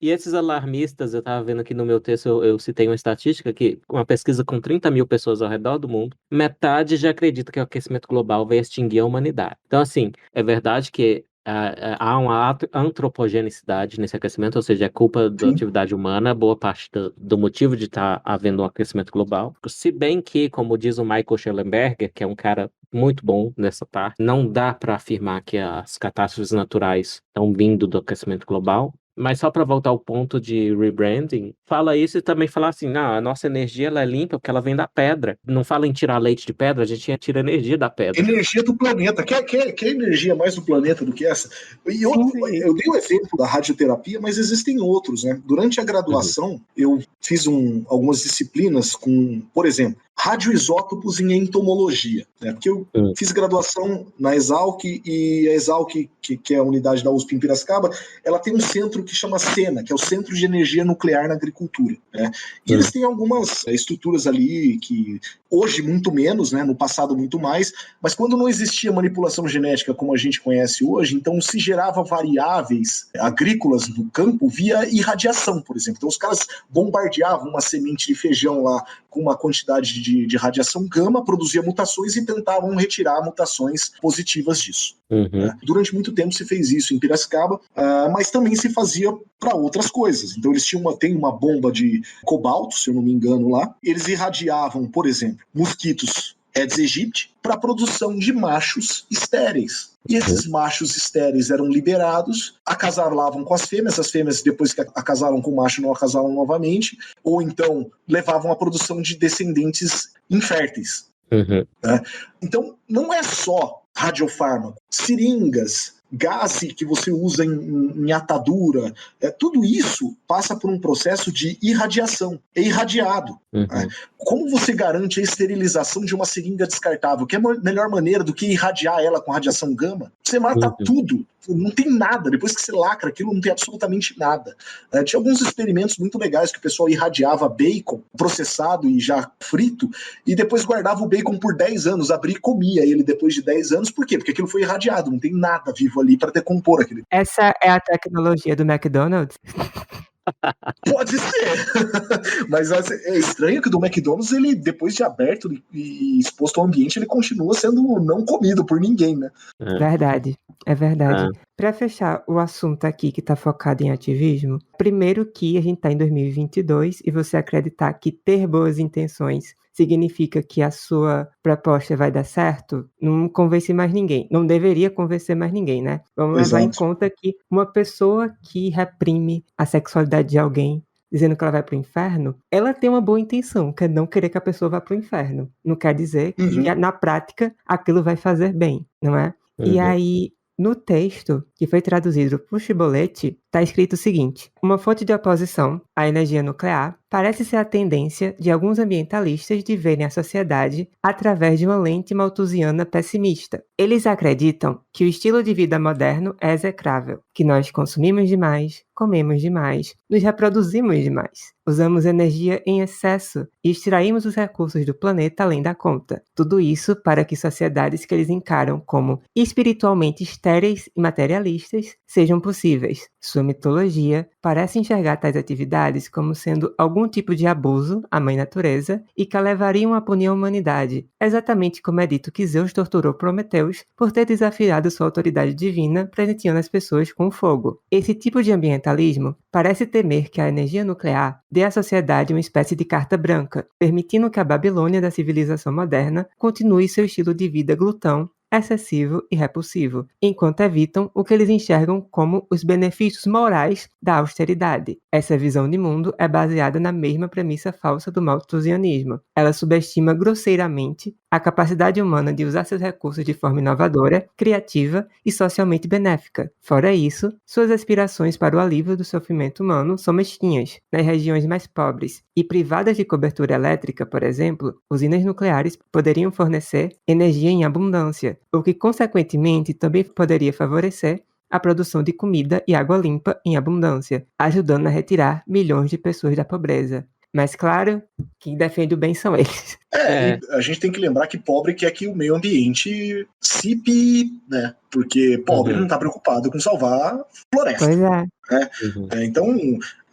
E esses alarmistas, eu estava vendo aqui no meu texto, eu citei uma estatística que, uma pesquisa com 30 mil pessoas ao redor do mundo, metade já acredita que o aquecimento global vai extinguir a humanidade. Então, assim, é verdade que há uma antropogenicidade nesse aquecimento, ou seja, é culpa da atividade humana, boa parte do motivo de estar havendo um aquecimento global. Se bem que, como diz o Michael Schellenberger, que é um cara muito bom nessa parte, não dá para afirmar que as catástrofes naturais estão vindo do aquecimento global. Mas só para voltar ao ponto de rebranding, fala isso e também fala assim, a nossa energia ela é limpa porque ela vem da pedra. Não fala em tirar leite de pedra, a gente tira energia da pedra. Energia do planeta. Quer energia mais do planeta do que essa? E eu dei o exemplo da radioterapia, mas existem outros, né? Durante a graduação, eu fiz algumas disciplinas com, por exemplo, radioisótopos em entomologia, né? Porque eu fiz graduação na Exalc e a Exalc, que é a unidade da USP em Piracicaba, ela tem um centro que chama SENA, que é o Centro de Energia Nuclear na Agricultura, né? E eles têm algumas estruturas ali que hoje muito menos, né? No passado muito mais, mas quando não existia manipulação genética como a gente conhece hoje, então se gerava variáveis agrícolas no campo via irradiação, por exemplo. Então os caras bombardeavam uma semente de feijão lá com uma quantidade de radiação gama, produzia mutações e tentavam retirar mutações positivas disso. Durante muito tempo se fez isso em Piracicaba, mas também se fazia para outras coisas. Então eles têm uma bomba de cobalto, se eu não me engano lá, eles irradiavam, por exemplo, mosquitos Aedes aegypti para a produção de machos estéreis. E esses machos estéreis eram liberados, acasalavam com as fêmeas depois que acasalam com o macho não acasalam novamente, ou então levavam à produção de descendentes inférteis. Então não é só radiofármaco, seringas, gás que você usa em atadura, tudo isso passa por um processo de irradiação, é irradiado. Como você garante a esterilização de uma seringa descartável? Que é a melhor maneira do que irradiar ela com radiação gama? Você mata tudo, não tem nada, depois que você lacra aquilo não tem absolutamente nada. Tinha alguns experimentos muito legais que o pessoal irradiava bacon processado e já frito, e depois guardava o bacon por 10 anos, abria e comia ele depois de 10 anos, por quê? Porque aquilo foi irradiado, não tem nada vivo ali para decompor aquele. Essa é a tecnologia do McDonald's? Pode ser. Mas é estranho que o do McDonald's, ele, depois de aberto e exposto ao ambiente, ele continua sendo não comido por ninguém, né? Verdade, é verdade. É. Para fechar o assunto aqui que está focado em ativismo, primeiro que a gente está em 2022 e você acreditar que ter boas intenções significa que a sua proposta vai dar certo, não convence mais ninguém. Não deveria convencer mais ninguém, né? Vamos levar em Exato. conta que uma pessoa que reprime a sexualidade de alguém, dizendo que ela vai para o inferno, ela tem uma boa intenção, que é não querer que a pessoa vá para o inferno. Não quer dizer que na prática aquilo vai fazer bem, não é? E Uhum. aí, no texto que foi traduzido para o Chibolete, está escrito o seguinte: uma fonte de oposição à energia nuclear parece ser a tendência de alguns ambientalistas de verem a sociedade através de uma lente malthusiana pessimista. Eles acreditam que o estilo de vida moderno é execrável, que nós consumimos demais, comemos demais, nos reproduzimos demais, usamos energia em excesso e extraímos os recursos do planeta além da conta. Tudo isso para que sociedades que eles encaram como espiritualmente estéreis e materialistas sejam possíveis. Sua mitologia parece enxergar tais atividades como sendo algum tipo de abuso à mãe natureza e que a levariam a punir a humanidade, exatamente como é dito que Zeus torturou Prometeus por ter desafiado sua autoridade divina, presenteando as pessoas com fogo. Esse tipo de ambientalismo parece temer que a energia nuclear dê à sociedade uma espécie de carta branca, permitindo que a Babilônia da civilização moderna continue seu estilo de vida glutão, excessivo e repulsivo, enquanto evitam o que eles enxergam como os benefícios morais da austeridade. Essa visão de mundo é baseada na mesma premissa falsa do malthusianismo. Ela subestima grosseiramente a capacidade humana de usar seus recursos de forma inovadora, criativa e socialmente benéfica. Fora isso, suas aspirações para o alívio do sofrimento humano são mesquinhas. Nas regiões mais pobres e privadas de cobertura elétrica, por exemplo, usinas nucleares poderiam fornecer energia em abundância, o que consequentemente também poderia favorecer a produção de comida e água limpa em abundância, ajudando a retirar milhões de pessoas da pobreza. Mas claro, quem defende o bem são eles. E a gente tem que lembrar que pobre quer que o meio ambiente sipe, né? Porque pobre não está preocupado com salvar floresta. Pois é. Né? Então,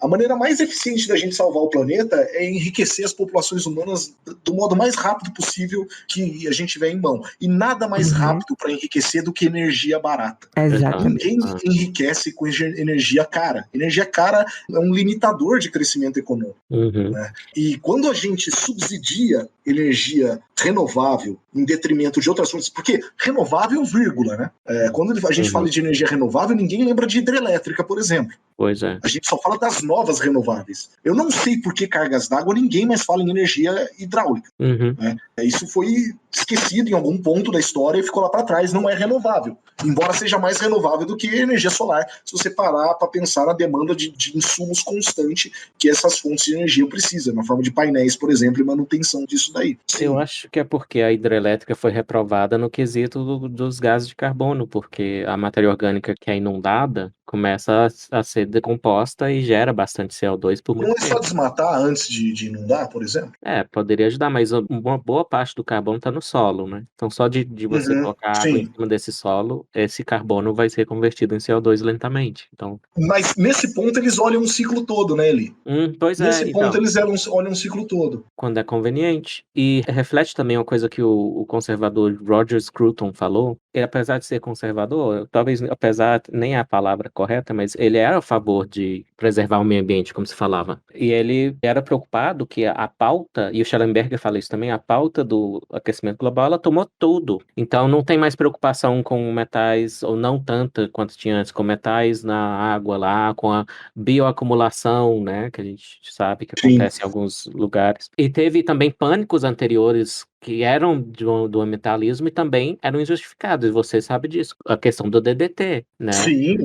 a maneira mais eficiente da gente salvar o planeta é enriquecer as populações humanas do modo mais rápido possível que a gente tiver em mão. E nada mais rápido para enriquecer do que energia barata. Exatamente. Ninguém enriquece com energia cara. Energia cara é um limitador de crescimento econômico. Né? E quando a gente subsidia energia renovável em detrimento de outras fontes, porque renovável, vírgula, né? Quando a gente fala de energia renovável, ninguém lembra de hidrelétrica, por exemplo. Pois é. A gente só fala das novas renováveis. Eu não sei por que cargas d'água ninguém mais fala em energia hidráulica. Né? Isso foi esquecido em algum ponto da história e ficou lá para trás. Não é renovável. Embora seja mais renovável do que energia solar, se você parar para pensar na demanda de insumos constante que essas fontes de energia precisam, na forma de painéis, por exemplo, e manutenção disso daí. Sim. Eu acho que é porque a hidrelétrica foi reprovada no quesito dos gases de carbono, porque a matéria orgânica que é inundada começa a ser decomposta e gera bastante CO2 por muito Não é só tempo. desmatar antes de inundar, por exemplo? Poderia ajudar, mas uma boa parte do carbono está no solo, né? Então só de você colocar água em cima desse solo, esse carbono vai ser convertido em CO2 lentamente. Então... Mas nesse ponto eles olham um ciclo todo, né, Eli? Pois nesse ponto eles olham um ciclo todo. Quando é conveniente. E reflete também uma coisa que o conservador Roger Scruton falou. Ele, apesar de ser conservador, talvez, apesar, nem é a palavra correta, mas ele era a favor de preservar o meio ambiente, como se falava. E ele era preocupado que a pauta, e o Schellenberger fala isso também, a pauta do aquecimento global, ela tomou tudo. Então não tem mais preocupação com metais, ou não tanta quanto tinha antes, com metais na água lá, com a bioacumulação, né, que a gente sabe que acontece em alguns lugares. E teve também pânicos anteriores que eram do ambientalismo e também eram injustificados, e você sabe disso, a questão do DDT, né? Sim.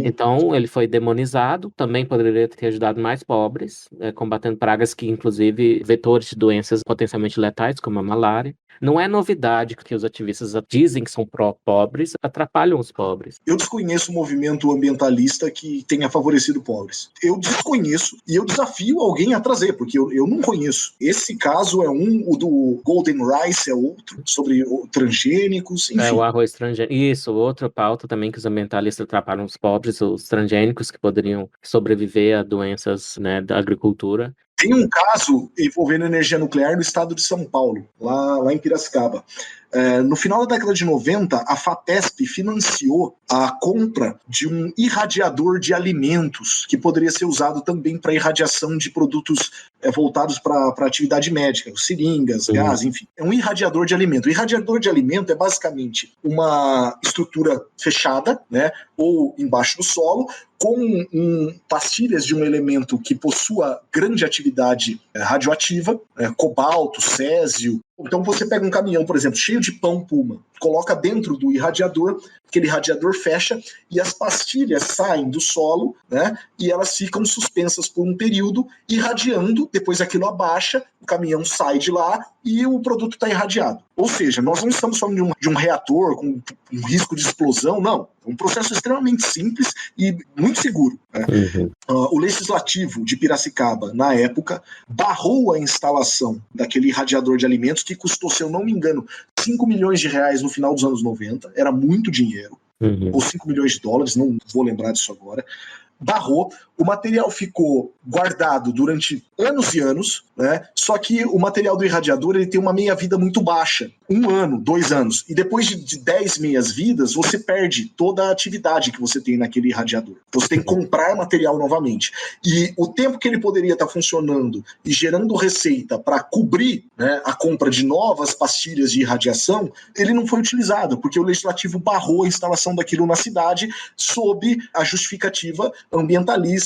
Então, ele foi demonizado, também poderia ter ajudado mais pobres, combatendo pragas que, inclusive, vetores de doenças potencialmente letais, como a malária. Não é novidade que os ativistas dizem que são pró-pobres, atrapalham os pobres. Eu desconheço o movimento ambientalista que tenha favorecido pobres. Eu desconheço e eu desafio alguém a trazer, porque eu não conheço. Esse caso é o do Golden Rice é outro, sobre transgênicos, enfim. O arroz transgênico. Isso, outra pauta também que os ambientalistas atrapalham os pobres, os transgênicos que poderiam sobreviver a doenças, né, da agricultura. Tem um caso envolvendo energia nuclear no estado de São Paulo, lá em Piracicaba. No final da década de 90, a FAPESP financiou a compra de um irradiador de alimentos que poderia ser usado também para irradiação de produtos voltados para atividade médica, seringas, gás, enfim. É um irradiador de alimento. O irradiador de alimento é basicamente uma estrutura fechada, né, ou embaixo do solo, com pastilhas de um elemento que possua grande atividade radioativa, cobalto, césio. Então você pega um caminhão, por exemplo, cheio de pão Puma, coloca dentro do irradiador, aquele irradiador fecha e as pastilhas saem do solo, né, e elas ficam suspensas por um período, irradiando, depois aquilo abaixa, o caminhão sai de lá e o produto está irradiado. Ou seja, nós não estamos falando de um reator com um risco de explosão, não. É um processo extremamente simples e muito seguro. Né? O legislativo de Piracicaba, na época, barrou a instalação daquele irradiador de alimentos que custou, se eu não me engano, 5 milhões de reais no final dos anos 90. Era muito dinheiro. Ou 5 milhões de dólares, não vou lembrar disso agora. Barrou, o material ficou guardado durante anos e anos, né? Só que o material do irradiador ele tem uma meia-vida muito baixa, 1 ano, 2 anos, e depois de 10 meias-vidas você perde toda a atividade que você tem naquele irradiador. Você tem que comprar material novamente, e o tempo que ele poderia estar funcionando e gerando receita para cobrir, né, a compra de novas pastilhas de irradiação, ele não foi utilizado, porque o legislativo barrou a instalação daquilo na cidade sob a justificativa ambientalista,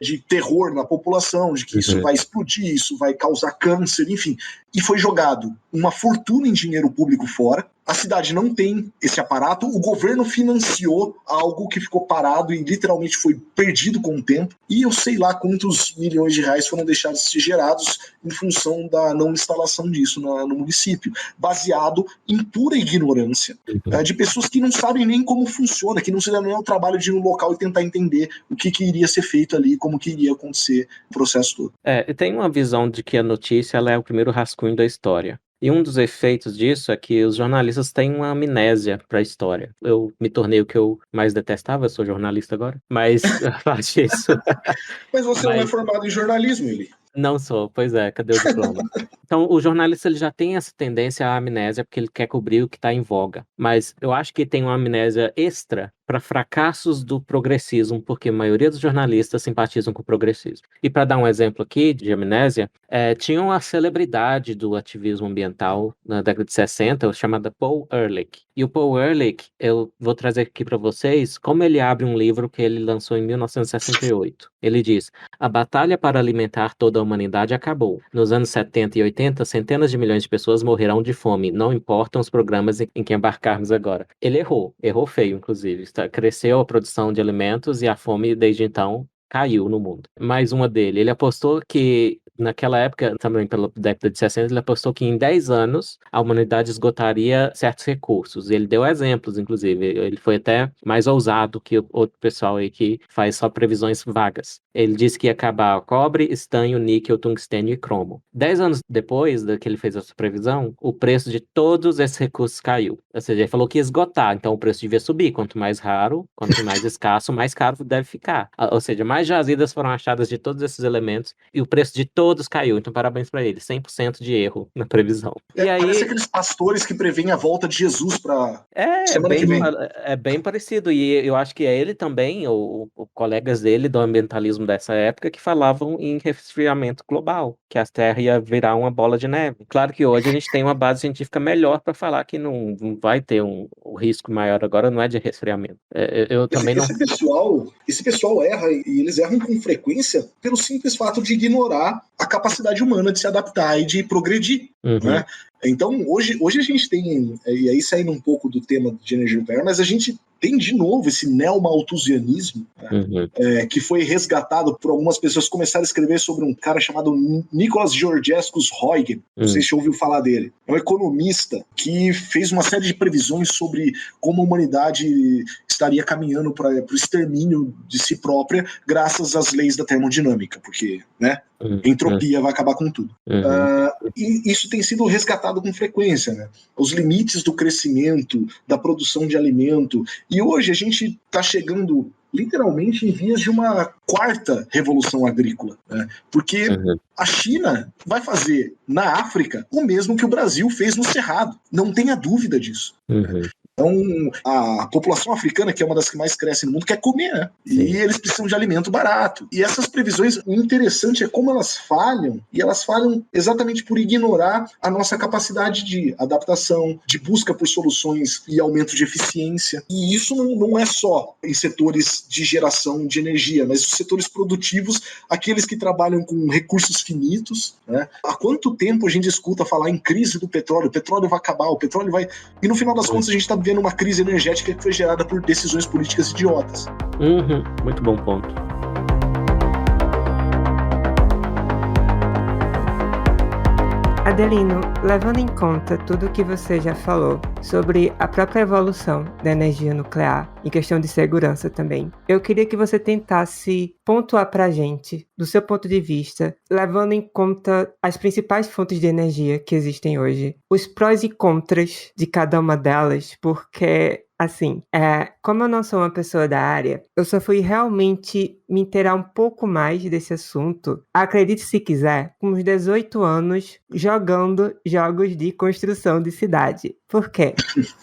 de terror na população, de que isso vai explodir, isso vai causar câncer, enfim. E foi jogado uma fortuna em dinheiro público fora. A cidade não tem esse aparato, o governo financiou algo que ficou parado e literalmente foi perdido com o tempo, e eu sei lá quantos milhões de reais foram deixados de ser gerados em função da não instalação disso no município, baseado em pura ignorância de pessoas que não sabem nem como funciona, que não se dão nem o trabalho de ir no local e tentar entender o que iria ser feito ali, como que iria acontecer o processo todo. Tem uma visão de que a notícia ela é o primeiro rascunho da história. E um dos efeitos disso é que os jornalistas têm uma amnésia para a história. Eu me tornei o que eu mais detestava, eu sou jornalista agora, mas a parte disso. Mas você não é formado em jornalismo, Eli? Não sou, pois é, cadê o diploma? Então, o jornalista ele já tem essa tendência à amnésia porque ele quer cobrir o que está em voga. Mas eu acho que tem uma amnésia extra para fracassos do progressismo, porque a maioria dos jornalistas simpatizam com o progressismo. E para dar um exemplo aqui de amnésia, tinha uma celebridade do ativismo ambiental na década de 60, chamada Paul Ehrlich. E o Paul Ehrlich, eu vou trazer aqui para vocês como ele abre um livro que ele lançou em 1968. Ele diz: a batalha para alimentar toda a humanidade acabou. Nos anos 70 e 80, centenas de milhões de pessoas morrerão de fome, não importam os programas em que embarcarmos agora. Ele errou feio, inclusive. Cresceu a produção de alimentos e a fome, desde então, caiu no mundo. Mais uma dele. Ele apostou que, naquela época, também pela década de 60, ele apostou que em 10 anos a humanidade esgotaria certos recursos. Ele deu exemplos, inclusive. Ele foi até mais ousado que o outro pessoal aí que faz só previsões vagas. Ele disse que ia acabar cobre, estanho, níquel, tungstênio e cromo. 10 anos depois que ele fez essa previsão, o preço de todos esses recursos caiu. Ou seja, ele falou que ia esgotar, então o preço devia subir. Quanto mais raro, quanto mais escasso, mais caro deve ficar. Ou seja, mais jazidas foram achadas de todos esses elementos e o preço de todos caiu. Então, parabéns para ele. 100% de erro na previsão. E aí, parece aqueles pastores que preveem a volta de Jesus para semana que vem. É bem parecido. E eu acho que é ele também, ou colegas dele do ambientalismo dessa época, que falavam em resfriamento global, que a Terra ia virar uma bola de neve. Claro que hoje a gente tem uma base científica melhor para falar que não vai ter um risco maior agora, não é de resfriamento. Esse pessoal erra, e eles erram com frequência pelo simples fato de ignorar a capacidade humana de se adaptar e de progredir, né? Então, hoje a gente tem, e aí saindo um pouco do tema de energia nuclear, mas a gente tem de novo esse neomalthusianismo, né, que foi resgatado por algumas pessoas que começaram a escrever sobre um cara chamado Nicholas Georgescus Huygens. Não sei se você ouviu falar dele. É um economista que fez uma série de previsões sobre como a humanidade estaria caminhando para o extermínio de si própria graças às leis da termodinâmica, porque, né, entropia vai acabar com tudo. E isso tem sido resgatado com frequência, né? Os limites do crescimento, da produção de alimento. E hoje a gente está chegando literalmente em vias de uma quarta revolução agrícola, né? Porque a China vai fazer na África o mesmo que o Brasil fez no Cerrado. Não tenha dúvida disso. Então, a população africana, que é uma das que mais cresce no mundo, quer comer, né? E eles precisam de alimento barato. E essas previsões, o interessante é como elas falham, e elas falham exatamente por ignorar a nossa capacidade de adaptação, de busca por soluções e aumento de eficiência. E isso não é só em setores de geração de energia, mas os setores produtivos, aqueles que trabalham com recursos finitos, né? Há quanto tempo a gente escuta falar em crise do petróleo? O petróleo vai acabar, o petróleo vai... E no final das contas a gente está vivendo uma crise energética que foi gerada por decisões políticas idiotas. Muito bom ponto. Adelino, levando em conta tudo o que você já falou sobre a própria evolução da energia nuclear, em questão de segurança também, eu queria que você tentasse pontuar pra gente, do seu ponto de vista, levando em conta as principais fontes de energia que existem hoje, os prós e contras de cada uma delas, porque... Assim, como eu não sou uma pessoa da área, eu só fui realmente me inteirar um pouco mais desse assunto, acredite se quiser, com uns 18 anos jogando jogos de construção de cidade. Por quê?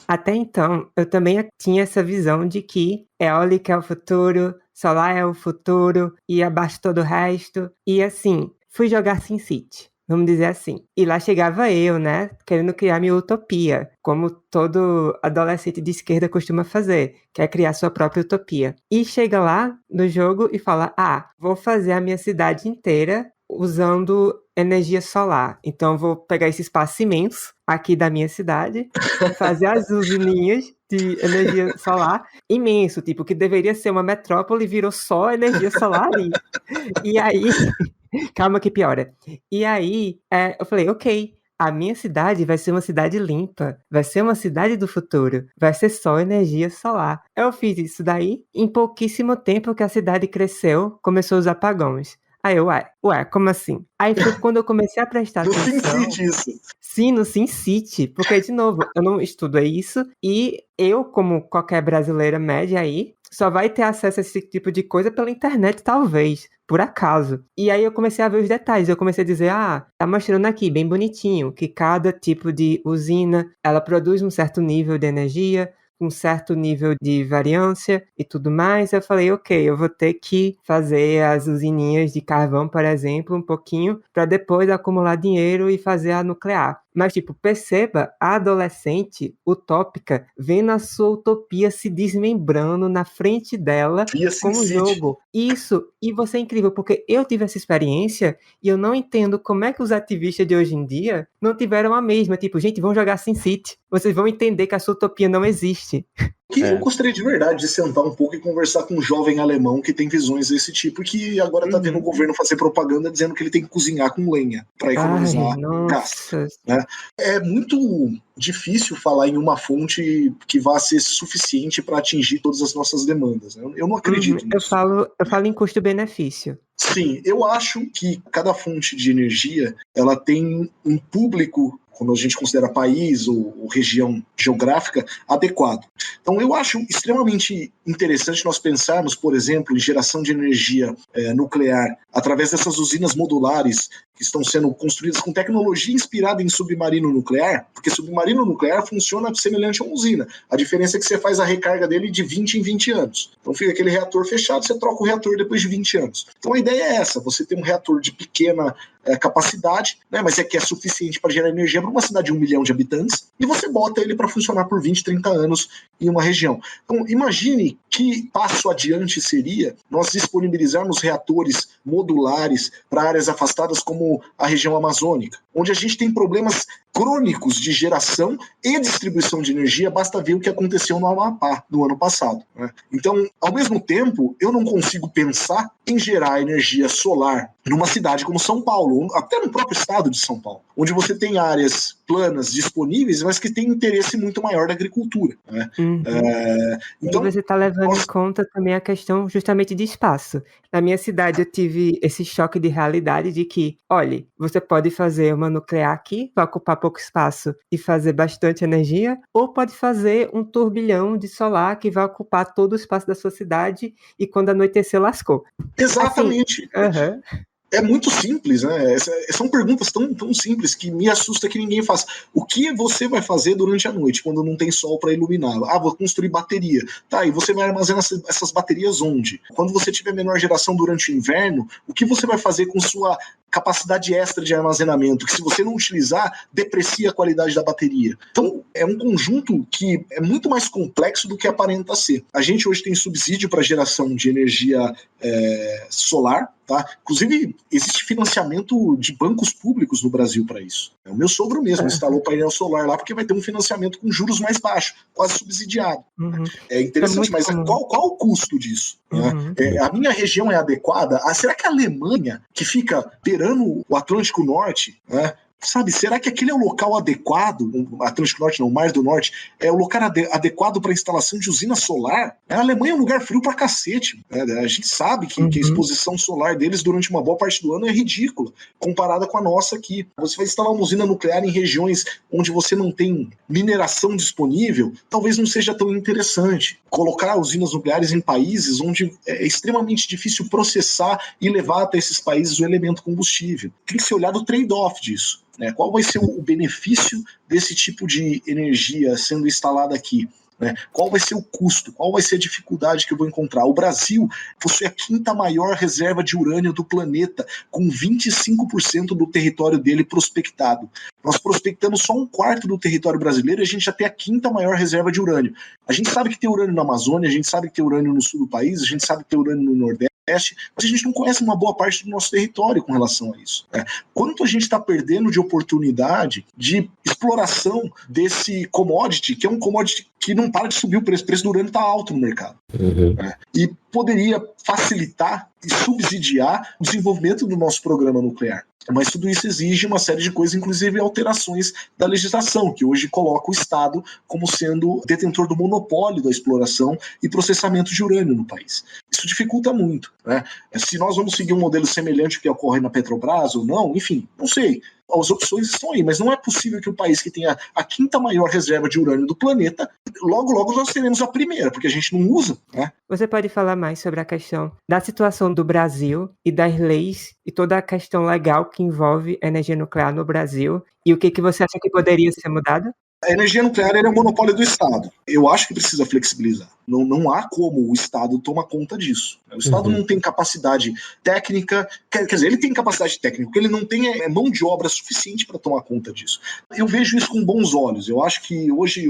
Até então, eu também tinha essa visão de que eólica é o futuro, solar é o futuro, e abaixo todo o resto. E assim, fui jogar SimCity. Vamos dizer assim. E lá chegava eu, né, querendo criar minha utopia, como todo adolescente de esquerda costuma fazer, que é criar sua própria utopia. E chega lá no jogo e fala, vou fazer a minha cidade inteira usando energia solar. Então vou pegar esse espaço imenso aqui da minha cidade, fazer as usininhas de energia solar imenso, tipo, que deveria ser uma metrópole, virou só energia solar ali. E aí... Calma que piora. E aí, eu falei, ok, a minha cidade vai ser uma cidade limpa, vai ser uma cidade do futuro, vai ser só energia solar. Eu fiz isso daí, em pouquíssimo tempo que a cidade cresceu, começou os apagões. Aí eu, como assim? Aí foi quando eu comecei a prestar atenção... No SimCity isso. Sim, no SimCity, porque, de novo, eu não estudei isso, e eu, como qualquer brasileira média aí, só vai ter acesso a esse tipo de coisa pela internet, talvez, por acaso. E aí eu comecei a ver os detalhes, eu comecei a dizer, tá mostrando aqui, bem bonitinho, que cada tipo de usina, ela produz um certo nível de energia, um certo nível de variância e tudo mais. Eu falei, ok, eu vou ter que fazer as usininhas de carvão, por exemplo, um pouquinho, para depois acumular dinheiro e fazer a nuclear. Mas, tipo, perceba a adolescente utópica vendo a sua utopia se desmembrando na frente dela com o jogo. Isso, e você é incrível, porque eu tive essa experiência e eu não entendo como é que os ativistas de hoje em dia não tiveram a mesma. Tipo, gente, vão jogar SimCity. Vocês vão entender que a sua utopia não existe. Eu gostaria de verdade de sentar um pouco e conversar com um jovem alemão que tem visões desse tipo e que agora tá vendo o governo fazer propaganda dizendo que ele tem que cozinhar com lenha para economizar gás. Né? É muito difícil falar em uma fonte que vá ser suficiente para atingir todas as nossas demandas. Né? Eu não acredito nisso. Eu falo em custo-benefício. Sim, eu acho que cada fonte de energia ela tem um público, quando a gente considera país ou região geográfica, adequado. Então eu acho extremamente interessante nós pensarmos, por exemplo, em geração de energia nuclear através dessas usinas modulares que estão sendo construídas com tecnologia inspirada em submarino nuclear, porque submarino nuclear funciona semelhante a uma usina. A diferença é que você faz a recarga dele de 20 em 20 anos. Então fica aquele reator fechado, você troca o reator depois de 20 anos. Então a ideia é essa, você tem um reator de pequena capacidade, né, mas que é suficiente para gerar energia para uma cidade de 1 milhão de habitantes, e você bota ele para funcionar por 20, 30 anos em uma região. Então, imagine que passo adiante seria nós disponibilizarmos reatores modulares para áreas afastadas como a região amazônica, onde a gente tem problemas crônicos de geração e distribuição de energia, basta ver o que aconteceu no Amapá no ano passado, né? Então, ao mesmo tempo, eu não consigo pensar em gerar energia solar numa cidade como São Paulo, até no próprio estado de São Paulo, onde você tem áreas planas disponíveis, mas que tem interesse muito maior da agricultura, né? Então, e você está levando em conta também a questão justamente de espaço. Na minha cidade eu tive esse choque de realidade de que, olha, você pode fazer uma nuclear aqui, vai ocupar pouco espaço e fazer bastante energia, ou pode fazer um turbilhão de solar que vai ocupar todo o espaço da sua cidade e quando anoitecer lascou. Exatamente. Assim, é muito simples, né? São perguntas tão simples que me assusta que ninguém faz. O que você vai fazer durante a noite, quando não tem sol para iluminar? Vou construir bateria. Tá, e você vai armazenar essas baterias onde? Quando você tiver menor geração durante o inverno, o que você vai fazer com sua capacidade extra de armazenamento, que se você não utilizar, deprecia a qualidade da bateria? Então, é um conjunto que é muito mais complexo do que aparenta ser. A gente hoje tem subsídio para geração de energia solar, tá? Inclusive, existe financiamento de bancos públicos no Brasil para isso. O meu sogro mesmo instalou painel solar lá porque vai ter um financiamento com juros mais baixos, quase subsidiado. É interessante, mas qual o custo disso? A minha região é adequada? Será que a Alemanha, que fica beirando o Atlântico Norte, né? Sabe, será que aquele é o local adequado, o Atlântico Norte não, o Mar do Norte, é o local adequado para a instalação de usina solar? A Alemanha é um lugar frio pra cacete, né? A gente sabe que a exposição solar deles durante uma boa parte do ano é ridícula, comparada com a nossa aqui. Você vai instalar uma usina nuclear em regiões onde você não tem mineração disponível, talvez não seja tão interessante. Colocar usinas nucleares em países onde é extremamente difícil processar e levar até esses países o elemento combustível. Tem que ser olhado o trade-off disso. Qual vai ser o benefício desse tipo de energia sendo instalada aqui? Qual vai ser o custo? Qual vai ser a dificuldade que eu vou encontrar? O Brasil possui a 5ª maior reserva de urânio do planeta, com 25% do território dele prospectado. Nós prospectamos só 1/4 do território brasileiro e a gente já tem a 5ª maior reserva de urânio. A gente sabe que tem urânio na Amazônia, a gente sabe que tem urânio no sul do país, a gente sabe que tem urânio no Nordeste, mas a gente não conhece uma boa parte do nosso território com relação a isso. Quanto a gente está perdendo de oportunidade de exploração desse commodity, que é um commodity que não para de subir o preço do urânio está alto no mercado. E poderia facilitar e subsidiar o desenvolvimento do nosso programa nuclear. Mas tudo isso exige uma série de coisas, inclusive alterações da legislação, que hoje coloca o Estado como sendo detentor do monopólio da exploração e processamento de urânio no país. Isso dificulta muito, né? Se nós vamos seguir um modelo semelhante ao que ocorre na Petrobras ou não, enfim, não sei. As opções estão aí, mas não é possível que o país que tenha a 5ª maior reserva de urânio do planeta, logo nós teremos a primeira, porque a gente não usa, né? Você pode falar mais sobre a questão da situação do Brasil e das leis e toda a questão legal que envolve a energia nuclear no Brasil e o que você acha que poderia ser mudado? A energia nuclear é um monopólio do Estado. Eu acho que precisa flexibilizar. Não há como o Estado tomar conta disso. O Estado não tem capacidade técnica, quer dizer, ele tem capacidade técnica, porque ele não tem mão de obra suficiente para tomar conta disso. Eu vejo isso com bons olhos. Eu acho que hoje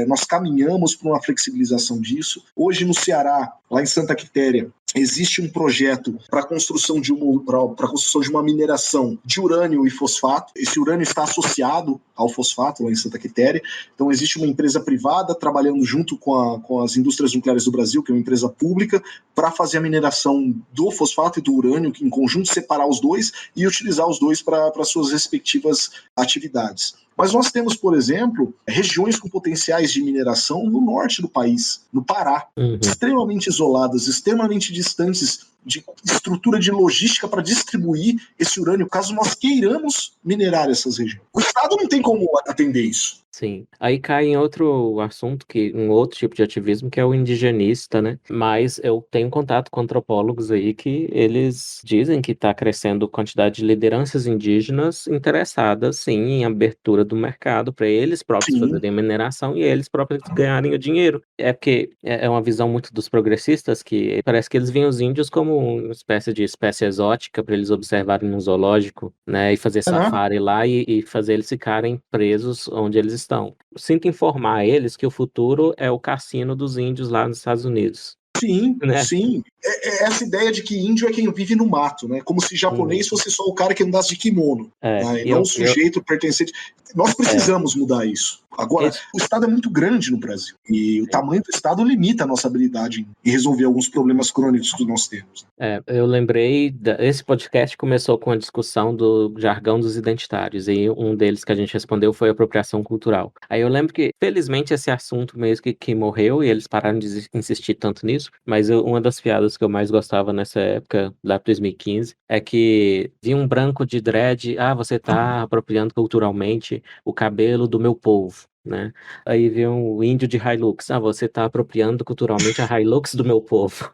nós caminhamos para uma flexibilização disso. Hoje no Ceará, lá em Santa Quitéria, existe um projeto para a construção de uma mineração de urânio e fosfato. Esse urânio está associado ao fosfato lá em Santa Quitéria. Então existe uma empresa privada trabalhando junto com as indústrias nucleares do Brasil, que é uma empresa pública, para fazer a mineração do fosfato e do urânio, que em conjunto separar os dois e utilizar os dois para suas respectivas atividades. Mas nós temos, por exemplo, regiões com potenciais de mineração no norte do país, no Pará, extremamente isoladas, extremamente distantes de estrutura de logística para distribuir esse urânio, caso nós queiramos minerar essas regiões. O Estado não tem como atender isso. Sim. Aí cai em outro assunto, um outro tipo de ativismo, que é o indigenista, né? Mas eu tenho contato com antropólogos aí que eles dizem que está crescendo a quantidade de lideranças indígenas interessadas, sim, em abertura do mercado para eles próprios fazerem a mineração e eles próprios ganharem o dinheiro. É porque é uma visão muito dos progressistas que parece que eles veem os índios como como uma espécie de espécie exótica para eles observarem no zoológico, né, e fazer safari lá e fazer eles ficarem presos onde eles estão. Sinto informar eles que o futuro é o cassino dos índios lá nos Estados Unidos. Sim, Né? sim. É essa ideia de que índio é quem vive no mato, né? Como se japonês fosse só o cara que andasse de kimono, né? E não o sujeito pertencente. Nós precisamos mudar isso. Agora, o Estado é muito grande no Brasil e o tamanho do Estado limita a nossa habilidade em resolver alguns problemas crônicos que nós temos. Eu lembrei, esse podcast começou com a discussão do jargão dos identitários e um deles que a gente respondeu foi apropriação cultural. Aí eu lembro que, felizmente, esse assunto mesmo que morreu e eles pararam de insistir tanto nisso, mas uma das piadas que eu mais gostava nessa época, lá para 2015, é que vi um branco de dread, você tá apropriando culturalmente o cabelo do meu povo. Né? Aí vi um índio de Hilux, você tá apropriando culturalmente a Hilux do meu povo.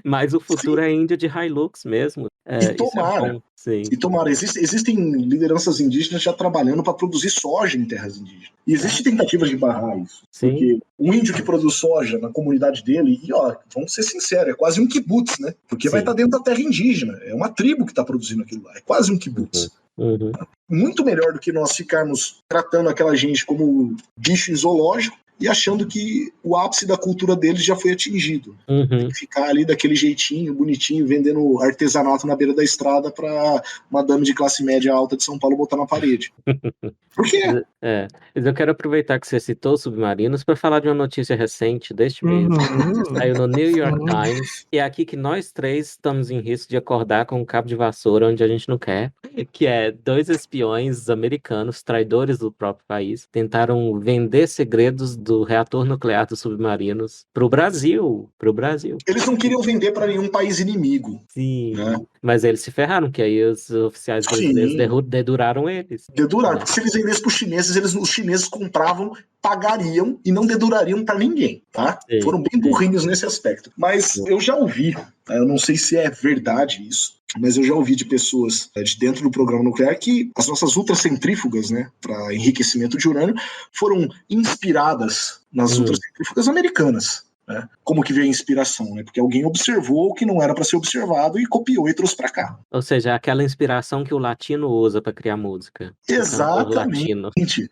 Mas o futuro é índio de Hilux mesmo. E tomara. E tomara, existem lideranças indígenas já trabalhando para produzir soja em terras indígenas. E existe tentativa de barrar isso. Sim. Porque um índio que produz soja na comunidade dele, e vamos ser sinceros, é quase um kibutz, né? Porque vai estar dentro da terra indígena. É uma tribo que está produzindo aquilo lá. É quase um kibutz. Muito melhor do que nós ficarmos tratando aquela gente como bicho em zoológico e achando que o ápice da cultura deles já foi atingido. Ficar ali daquele jeitinho, bonitinho, vendendo artesanato na beira da estrada para uma dama de classe média alta de São Paulo botar na parede. Por quê? Mas eu quero aproveitar que você citou os submarinos para falar de uma notícia recente deste mês. Saiu no New York Times, e é aqui que nós três estamos em risco de acordar com um cabo de vassoura onde a gente não quer, que é 2 espiões americanos, traidores do próprio país, tentaram vender segredos do reator nuclear dos submarinos pro Brasil. Eles não queriam vender para nenhum país inimigo. Sim, né? Mas eles se ferraram, que aí os oficiais brasileiros deduraram eles. Deduraram, porque se eles vendessem para os chineses, os chineses compravam, pagariam e não dedurariam para ninguém, tá? Foram bem burrinhos nesse aspecto. Mas eu já ouvi, eu não sei se é verdade isso, mas eu já ouvi de pessoas de dentro do programa nuclear que as nossas ultracentrífugas, né, para enriquecimento de urânio, foram inspiradas nas ultracentrífugas americanas. Né? Como que veio a inspiração? Né? Porque alguém observou o que não era para ser observado e copiou e trouxe para cá. Ou seja, aquela inspiração que o latino usa para criar música. Exatamente.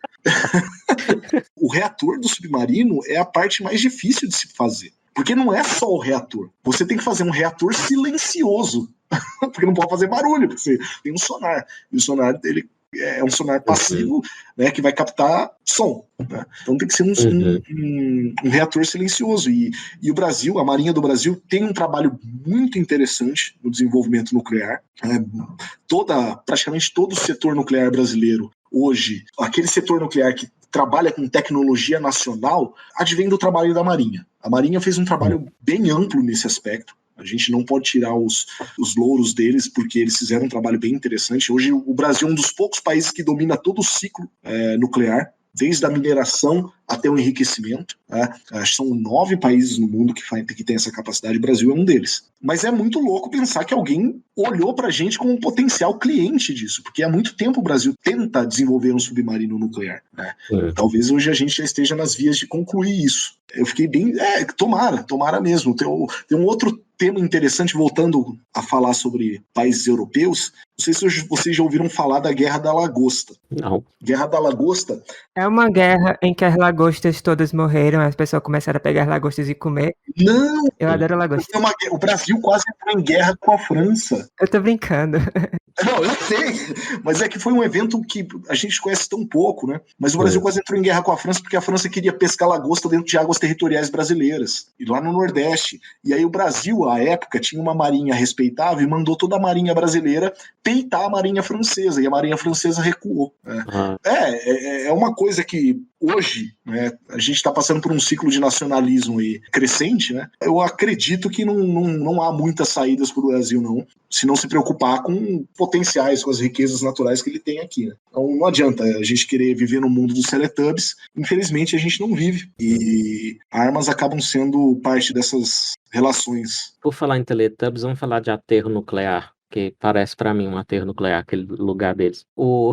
O reator do submarino é a parte mais difícil de se fazer. Porque não é só o reator. Você tem que fazer um reator silencioso. Porque não pode fazer barulho. Porque você tem um sonar. E o sonar dele é um sonar passivo, né, que vai captar som. Né? Então tem que ser um reator silencioso. E o Brasil, a Marinha do Brasil, tem um trabalho muito interessante no desenvolvimento nuclear. Praticamente todo o setor nuclear brasileiro, hoje, aquele setor nuclear que trabalha com tecnologia nacional, advém do trabalho da Marinha. A Marinha fez um trabalho bem amplo nesse aspecto. A gente não pode tirar os louros deles, porque eles fizeram um trabalho bem interessante. Hoje o Brasil é um dos poucos países que domina todo o ciclo nuclear, desde a mineração até o enriquecimento. Acho que são 9 países no mundo que tem essa capacidade, o Brasil é um deles. Mas é muito louco pensar que alguém olhou pra gente como um potencial cliente disso, porque há muito tempo o Brasil tenta desenvolver um submarino nuclear. Né? Talvez hoje a gente já esteja nas vias de concluir isso. Eu fiquei bem... tomara mesmo. Tem um outro tema interessante, voltando a falar sobre países europeus. Não sei se vocês já ouviram falar da Guerra da Lagosta. Não. Guerra da Lagosta... É uma guerra em que as lagostas todas morreram, as pessoas começaram a pegar as lagostas e comer. Não! Eu adoro lagosta. O Brasil quase entrou em guerra com a França. Eu tô brincando. Não, eu sei, mas é que foi um evento que a gente conhece tão pouco, né? Mas o Brasil quase entrou em guerra com a França porque a França queria pescar lagosta dentro de águas territoriais brasileiras, e lá no Nordeste. E aí o Brasil, à época, tinha uma marinha respeitável e mandou toda a marinha brasileira peitar a marinha francesa, e a marinha francesa recuou. Né? É uma coisa que hoje, né, a gente está passando por um ciclo de nacionalismo crescente, né? Eu acredito que não há muitas saídas para o Brasil, não, se não se preocupar com potenciais, com as riquezas naturais que ele tem aqui. Né? Então não adianta a gente querer viver no mundo dos Teletubbies, infelizmente a gente não vive, e armas acabam sendo parte dessas relações. Por falar em Teletubbies, vamos falar de aterro nuclear. que parece para mim um aterro nuclear, aquele lugar deles. O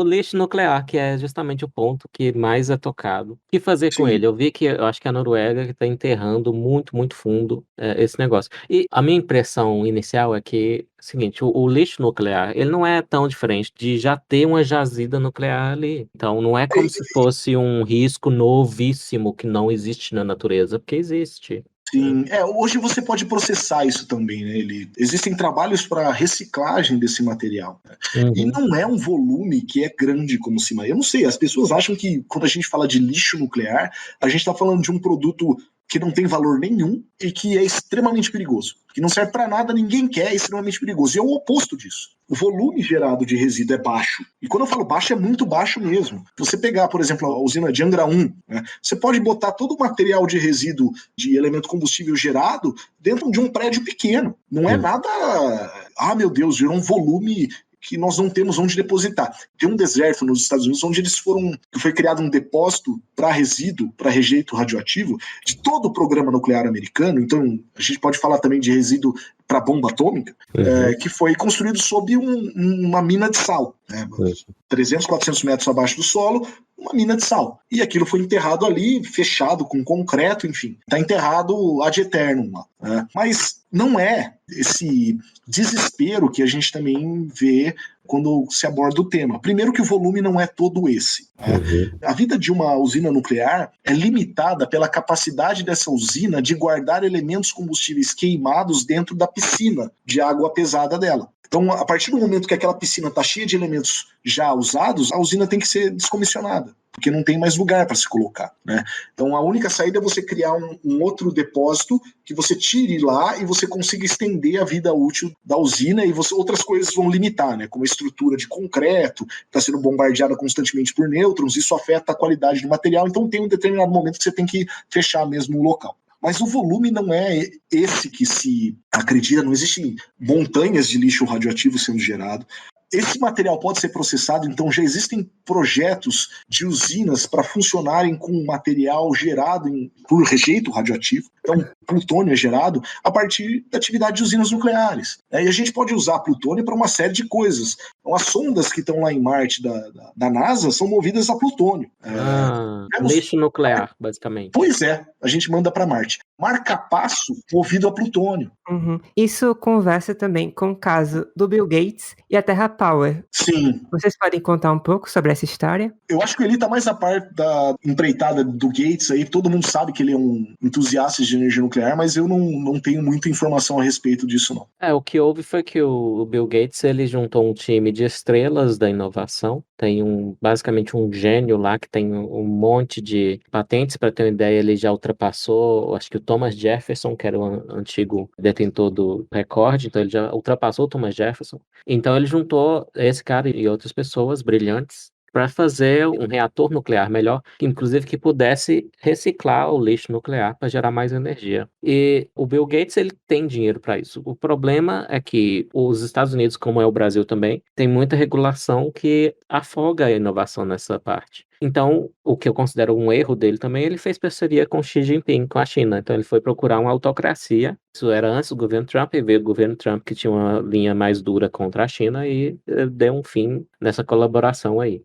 lixo nuclear, que é justamente o ponto que mais é tocado. O que fazer com Sim. ele? Eu acho que a Noruega está enterrando muito, muito fundo esse negócio. E a minha impressão inicial é que, seguinte, o lixo nuclear, ele não é tão diferente de já ter uma jazida nuclear ali. Então, não é como se fosse um risco novíssimo que não existe na natureza, porque existe. Sim, hoje você pode processar isso também, né? Existem trabalhos para reciclagem desse material, né? E Uhum. não é um volume que é grande como se imagina. Eu não sei, as pessoas acham que quando a gente fala de lixo nuclear, a gente está falando de um produto que não tem valor nenhum e que é extremamente perigoso, que não serve para nada, ninguém quer, é extremamente perigoso. E é o oposto disso. O volume gerado de resíduo é baixo. E quando eu falo baixo, é muito baixo mesmo. Se você pegar, por exemplo, a usina de Angra 1, né, você pode botar todo o material de resíduo de elemento combustível gerado dentro de um prédio pequeno. Não é nada, meu Deus, virou um volume que nós não temos onde depositar. Tem um deserto nos Estados Unidos onde foi criado um depósito para resíduo, para rejeito radioativo de todo o programa nuclear americano. Então, a gente pode falar também de resíduo para bomba atômica, que foi construído sob uma mina de sal, né? 300, 400 metros abaixo do solo, uma mina de sal. E aquilo foi enterrado ali, fechado com concreto, enfim. Está enterrado ad eternum lá, né? Mas não é esse desespero que a gente também vê quando se aborda o tema. Primeiro que o volume não é todo esse, né? A vida de uma usina nuclear é limitada pela capacidade dessa usina de guardar elementos combustíveis queimados dentro da piscina de água pesada dela. Então, a partir do momento que aquela piscina está cheia de elementos já usados, a usina tem que ser descomissionada, porque não tem mais lugar para se colocar, né? Então, a única saída é você criar um outro depósito que você tire lá e você consiga estender a vida útil da usina, e outras coisas vão limitar, né? Como a estrutura de concreto, que está sendo bombardeada constantemente por nêutrons, isso afeta a qualidade do material, então tem um determinado momento que você tem que fechar mesmo o local. Mas o volume não é esse que se acredita, não existem montanhas de lixo radioativo sendo gerado. Esse material pode ser processado, então já existem projetos de usinas para funcionarem com material gerado por rejeito radioativo. Então, plutônio é gerado a partir da atividade de usinas nucleares. E a gente pode usar plutônio para uma série de coisas. Então, as sondas que estão lá em Marte da NASA são movidas a plutônio. Lixo nuclear, basicamente. Pois é, a gente manda para Marte. Marca-passo movido a plutônio. Isso conversa também com o caso do Bill Gates e a Terra Power. Sim. Vocês podem contar um pouco sobre essa história? Eu acho que ele está mais a parte da empreitada do Gates aí. Todo mundo sabe que ele é um entusiasta de energia nuclear, mas eu não tenho muita informação a respeito disso, não. O que houve foi que o Bill Gates, ele juntou um time de estrelas da inovação. Tem basicamente um gênio lá que tem um monte de patentes. Para ter uma ideia, ele já ultrapassou, acho que o Thomas Jefferson, que era o antigo detentor do recorde, então ele já ultrapassou o Thomas Jefferson. Então ele juntou esse cara e outras pessoas brilhantes para fazer um reator nuclear melhor, inclusive que pudesse reciclar o lixo nuclear para gerar mais energia. E o Bill Gates, ele tem dinheiro para isso. O problema é que os Estados Unidos, como é o Brasil também, tem muita regulação que afoga a inovação nessa parte. Então, o que eu considero um erro dele também, ele fez parceria com Xi Jinping, com a China. Então, ele foi procurar uma autocracia. Isso era antes do governo Trump, e veio o governo Trump que tinha uma linha mais dura contra a China e deu um fim nessa colaboração aí.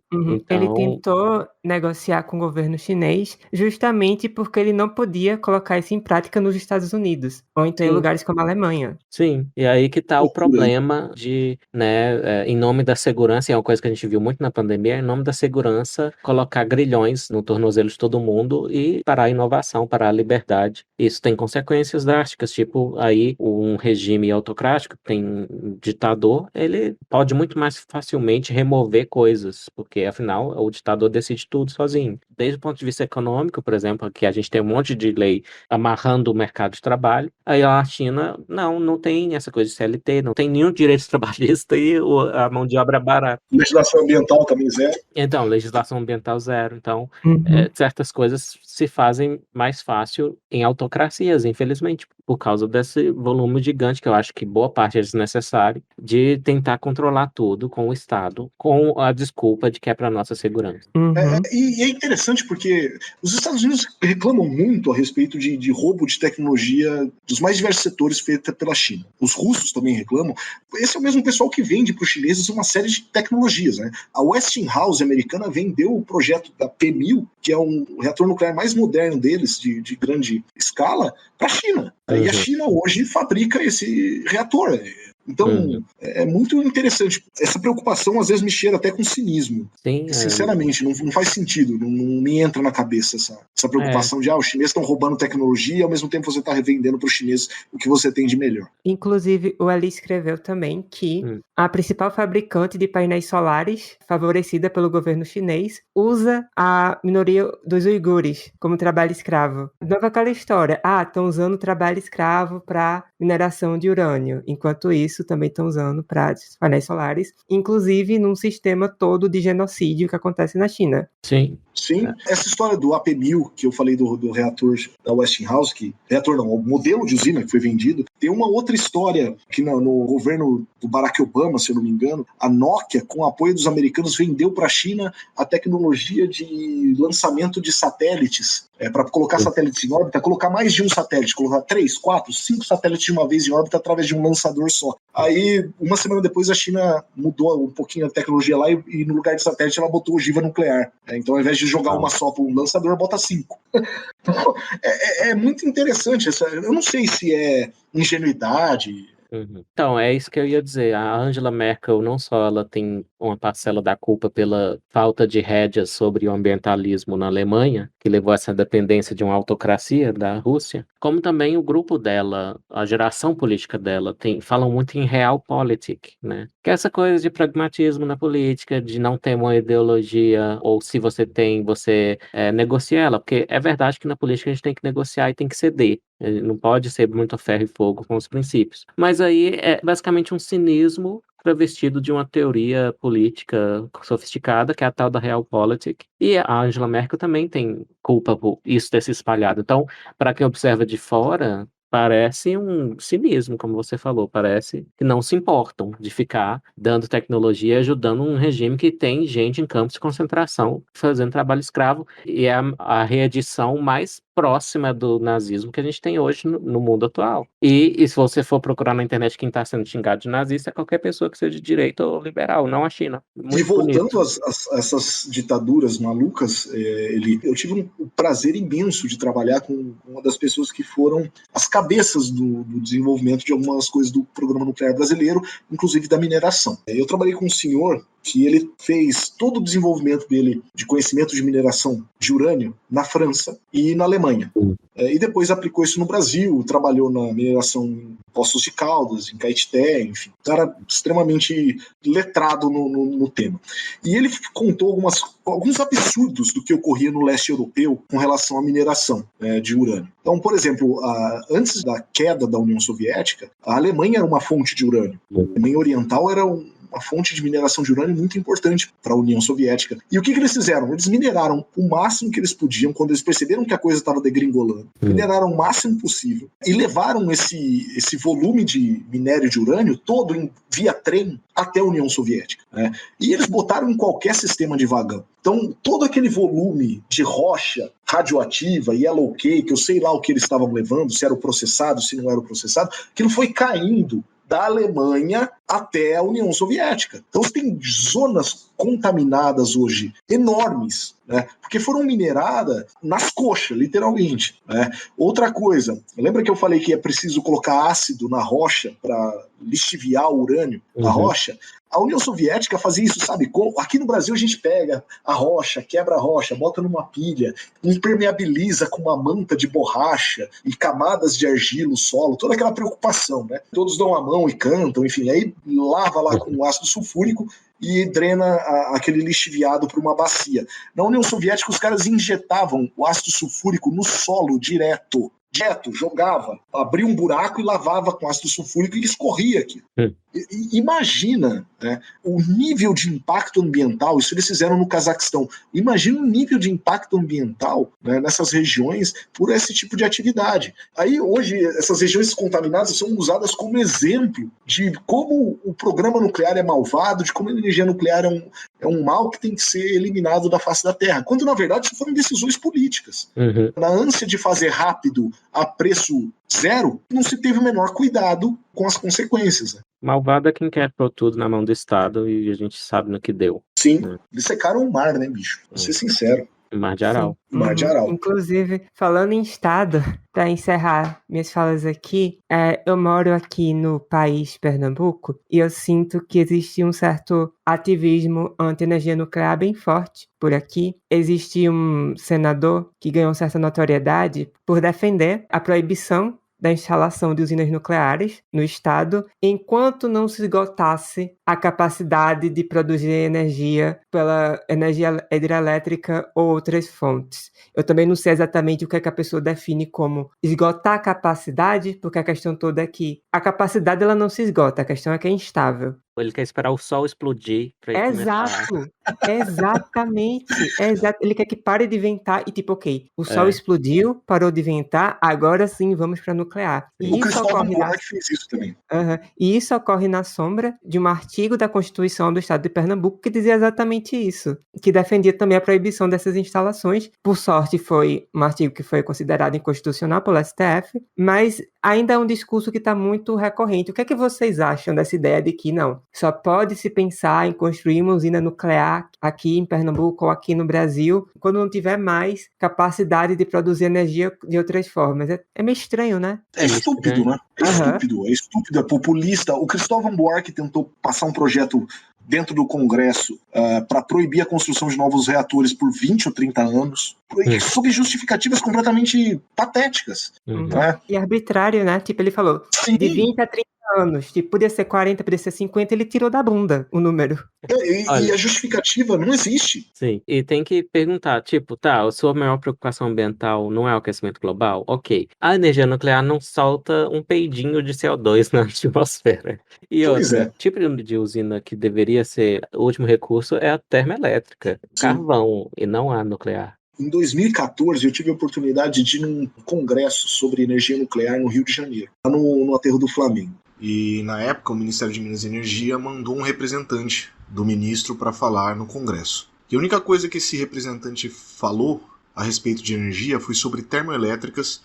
Ele Então, tentou negociar com o governo chinês justamente porque ele não podia colocar isso em prática nos Estados Unidos, ou então em sim. lugares como a Alemanha. Sim, e aí que tá o problema de, né, em nome da segurança, e é uma coisa que a gente viu muito na pandemia, em nome da segurança, colocar grilhões no tornozelo de todo mundo e parar a inovação, parar a liberdade. Isso tem consequências drásticas, tipo, aí um regime autocrático, tem um ditador, ele pode muito mais facilmente remover coisas, porque afinal o ditador decide tudo sozinho. Desde o ponto de vista econômico, por exemplo, que a gente tem um monte de lei amarrando o mercado de trabalho, aí a China, não tem essa coisa de CLT, não tem nenhum direito trabalhista e a mão de obra é barata. Legislação ambiental também zero. Então, legislação ambiental zero. Então, Uhum. certas coisas se fazem mais fácil em autocracias, infelizmente. por causa desse volume gigante, que eu acho que boa parte é desnecessário, de tentar controlar tudo com o Estado, com a desculpa de que é para nossa segurança. E é interessante porque os Estados Unidos reclamam muito a respeito de roubo de tecnologia dos mais diversos setores feita pela China. Os russos também reclamam. Esse é o mesmo pessoal que vende para os chineses uma série de tecnologias, né? A Westinghouse americana vendeu o projeto da P1000, que é um reator nuclear mais moderno deles, de grande escala, para a China. E a China hoje fabrica esse reator. Então, é muito interessante. Essa preocupação, às vezes, me cheira até com cinismo. Sim, Sinceramente, não faz sentido. Não me entra na cabeça essa preocupação de os chineses estão roubando tecnologia e, ao mesmo tempo, você está revendendo para os chineses o que você tem de melhor. Inclusive, o Ali escreveu também que a principal fabricante de painéis solares, favorecida pelo governo chinês, usa a minoria dos uigures como trabalho escravo. Nova aquela história, estão usando trabalho escravo para mineração de urânio, enquanto isso também estão usando para painéis solares, inclusive num sistema todo de genocídio que acontece na China. Sim. Essa história do AP1000, que eu falei do reator da Westinghouse, reator não, o modelo de usina que foi vendido, tem uma outra história que no governo do Barack Obama, se eu não me engano, a Nokia, com o apoio dos americanos, vendeu para a China a tecnologia de lançamento de satélites, para colocar satélites em órbita, colocar mais de um satélite, colocar 3, 4, 5 satélites de uma vez em órbita através de um lançador só. Aí, uma semana depois, a China mudou um pouquinho a tecnologia lá e no lugar de satélite ela botou ogiva nuclear. Então, ao invés de jogar uma só para um lançador, bota 5. Então, é muito interessante. Eu não sei se é ingenuidade. Então, é isso que eu ia dizer. A Angela Merkel, não só ela tem uma parcela da culpa pela falta de rédeas sobre o ambientalismo na Alemanha, que levou a essa dependência de uma autocracia da Rússia, como também o grupo dela, a geração política dela, falam muito em realpolitik, né? Que é essa coisa de pragmatismo na política, de não ter uma ideologia, ou se você tem, você negocia ela, porque é verdade que na política a gente tem que negociar e tem que ceder. Não pode ser muito ferro e fogo com os princípios. Mas aí é basicamente um cinismo travestido de uma teoria política sofisticada, que é a tal da Realpolitik. E a Angela Merkel também tem culpa por isso ter se espalhado. Então, para quem observa de fora, parece um cinismo, como você falou, parece que não se importam de ficar dando tecnologia e ajudando um regime que tem gente em campos de concentração fazendo trabalho escravo, e é a reedição mais próxima do nazismo que a gente tem hoje no mundo atual. E se você for procurar na internet quem está sendo xingado de nazista, é qualquer pessoa que seja de direita ou liberal, não a China. Muito e voltando bonito. a essas ditaduras malucas, eu tive um prazer imenso de trabalhar com uma das pessoas que foram as cabeças do desenvolvimento de algumas coisas do programa nuclear brasileiro, inclusive da mineração. Eu trabalhei com um senhor que ele fez todo o desenvolvimento dele de conhecimento de mineração de urânio na França e na Alemanha. E depois aplicou isso no Brasil, trabalhou na mineração em Poços de Caldas, em Caetité, enfim. Um cara extremamente letrado no tema. E ele contou alguns absurdos do que ocorria no leste europeu com relação à mineração de urânio. Então, por exemplo, antes da queda da União Soviética, a Alemanha era uma fonte de urânio. A Alemanha Oriental era uma fonte de mineração de urânio muito importante para a União Soviética. E o que eles fizeram? Eles mineraram o máximo que eles podiam quando eles perceberam que a coisa estava degringolando. Mineraram o máximo possível e levaram esse volume de minério de urânio todo via trem até a União Soviética. E eles botaram em qualquer sistema de vagão. Então, todo aquele volume de rocha radioativa, yellow cake, eu sei lá o que eles estavam levando, se era o processado, se não era o processado, aquilo foi caindo da Alemanha até a União Soviética. Então você tem zonas contaminadas hoje enormes, porque foram mineradas nas coxas, literalmente. Outra coisa, lembra que eu falei que é preciso colocar ácido na rocha para lixiviar o urânio na rocha? A União Soviética fazia isso, sabe? Aqui no Brasil a gente pega a rocha, quebra a rocha, bota numa pilha, impermeabiliza com uma manta de borracha e camadas de argila o solo, toda aquela preocupação, né? Todos dão a mão e cantam, enfim, aí lava lá com ácido sulfúrico e drena aquele lixiviado para uma bacia. Na União Soviética os caras injetavam o ácido sulfúrico no solo direto, jogava, abria um buraco e lavava com ácido sulfúrico e escorria aqui. Imagina, né, o nível de impacto ambiental, isso eles fizeram no Cazaquistão. Imagina o nível de impacto ambiental, né, nessas regiões por esse tipo de atividade. Aí hoje essas regiões contaminadas são usadas como exemplo de como o programa nuclear é malvado, de como a energia nuclear é um mal que tem que ser eliminado da face da Terra, quando na verdade isso foram decisões políticas. Na ânsia de fazer rápido a preço zero, não se teve o menor cuidado com as consequências. Né? Malvado é quem quer pôr tudo na mão do Estado e a gente sabe no que deu. Sim, eles secaram o mar, né, bicho? Vou ser sincero. Mar de Aral. Mar de Aral. Inclusive, falando em Estado, para encerrar minhas falas aqui, eu moro aqui no país Pernambuco e eu sinto que existe um certo ativismo anti-energia nuclear bem forte por aqui. Existe um senador que ganhou certa notoriedade por defender a proibição da instalação de usinas nucleares no estado, enquanto não se esgotasse a capacidade de produzir energia pela energia hidrelétrica ou outras fontes. Eu também não sei exatamente o que é que a pessoa define como esgotar a capacidade, porque a questão toda é que a capacidade ela não se esgota, a questão é que é instável. Ele quer esperar o sol explodir pra ele começar. Exatamente. Ele quer que pare de ventar e tipo, ok, o sol explodiu, parou de ventar, agora sim vamos para nuclear. O Cristóvão Buarque fez isso também. E isso ocorre na sombra de um artigo da Constituição do Estado de Pernambuco que dizia exatamente isso, que defendia também a proibição dessas instalações. Por sorte, foi um artigo que foi considerado inconstitucional pelo STF, mas ainda é um discurso que está muito recorrente. O que é que vocês acham dessa ideia de que não, só pode se pensar em construir uma usina nuclear aqui em Pernambuco ou aqui no Brasil quando não tiver mais capacidade de produzir energia de outras formas? É meio estranho, né? É estúpido, né? É estúpido, é populista. O Cristóvão Buarque tentou passar um projeto dentro do Congresso para proibir a construção de novos reatores por 20 ou 30 anos, sob justificativas completamente patéticas. Né? E arbitrário, né? Tipo, ele falou, de 20 a 30 anos, tipo, podia ser 40, podia ser 50, ele tirou da bunda o número. E a justificativa não existe. Sim, e tem que perguntar, tipo, tá, a sua maior preocupação ambiental não é o aquecimento global? Ok. A energia nuclear não solta um peidinho de CO2 na atmosfera. E outro tipo de usina que deveria ser o último recurso é a termoelétrica, carvão, e não a nuclear. Em 2014, eu tive a oportunidade de ir num congresso sobre energia nuclear no Rio de Janeiro, lá no aterro do Flamengo. E, na época, o Ministério de Minas e Energia mandou um representante do ministro para falar no congresso. E a única coisa que esse representante falou a respeito de energia foi sobre termoelétricas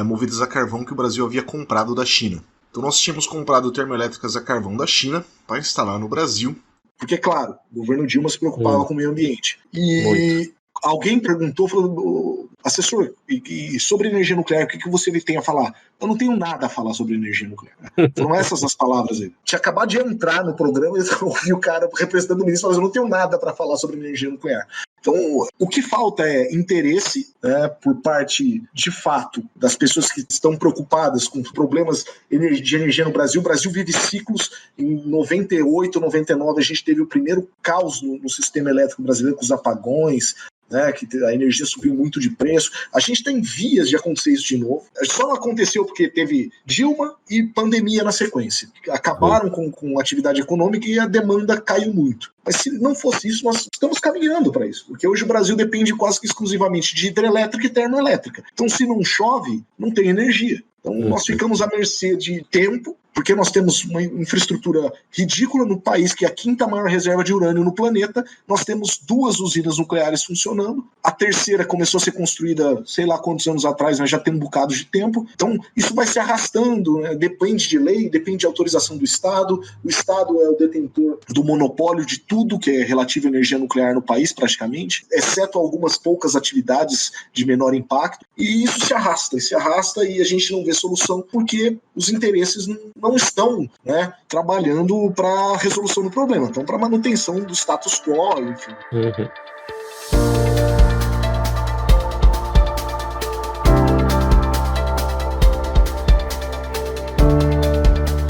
movidas a carvão que o Brasil havia comprado da China. Então, nós tínhamos comprado termoelétricas a carvão da China para instalar no Brasil. Porque, claro, o governo Dilma se preocupava com o meio ambiente. E alguém perguntou, falou, assessor, e sobre energia nuclear, o que você tem a falar? Eu não tenho nada a falar sobre energia nuclear. Foram essas as palavras dele. Tinha acabado de entrar no programa e eu ouvi o cara representando o ministro falando, eu não tenho nada para falar sobre energia nuclear. Então, o que falta é interesse, né, por parte, de fato, das pessoas que estão preocupadas com os problemas de energia no Brasil. O Brasil vive ciclos. Em 98, 99, a gente teve o primeiro caos no sistema elétrico brasileiro com os apagões, né, que a energia subiu muito de preço. A gente está em vias de acontecer isso de novo. Só não aconteceu porque teve Dilma e pandemia na sequência. Acabaram com a atividade econômica e a demanda caiu muito. Mas se não fosse isso, nós estamos caminhando para isso. Porque hoje o Brasil depende quase que exclusivamente de hidrelétrica e termoelétrica. Então, se não chove, não tem energia. Então, nós ficamos à mercê de tempo, porque nós temos uma infraestrutura ridícula no país, que é a quinta maior reserva de urânio no planeta. Nós temos 2 usinas nucleares funcionando. A terceira começou a ser construída, sei lá quantos anos atrás, mas já tem um bocado de tempo. Então, isso vai se arrastando, né? Depende de lei, depende de autorização do Estado. O Estado é o detentor do monopólio de tudo que é relativo à energia nuclear no país, praticamente, exceto algumas poucas atividades de menor impacto. E isso se arrasta e a gente não vê solução porque os interesses não estão, né, trabalhando para a resolução do problema, então para a manutenção do status quo, enfim.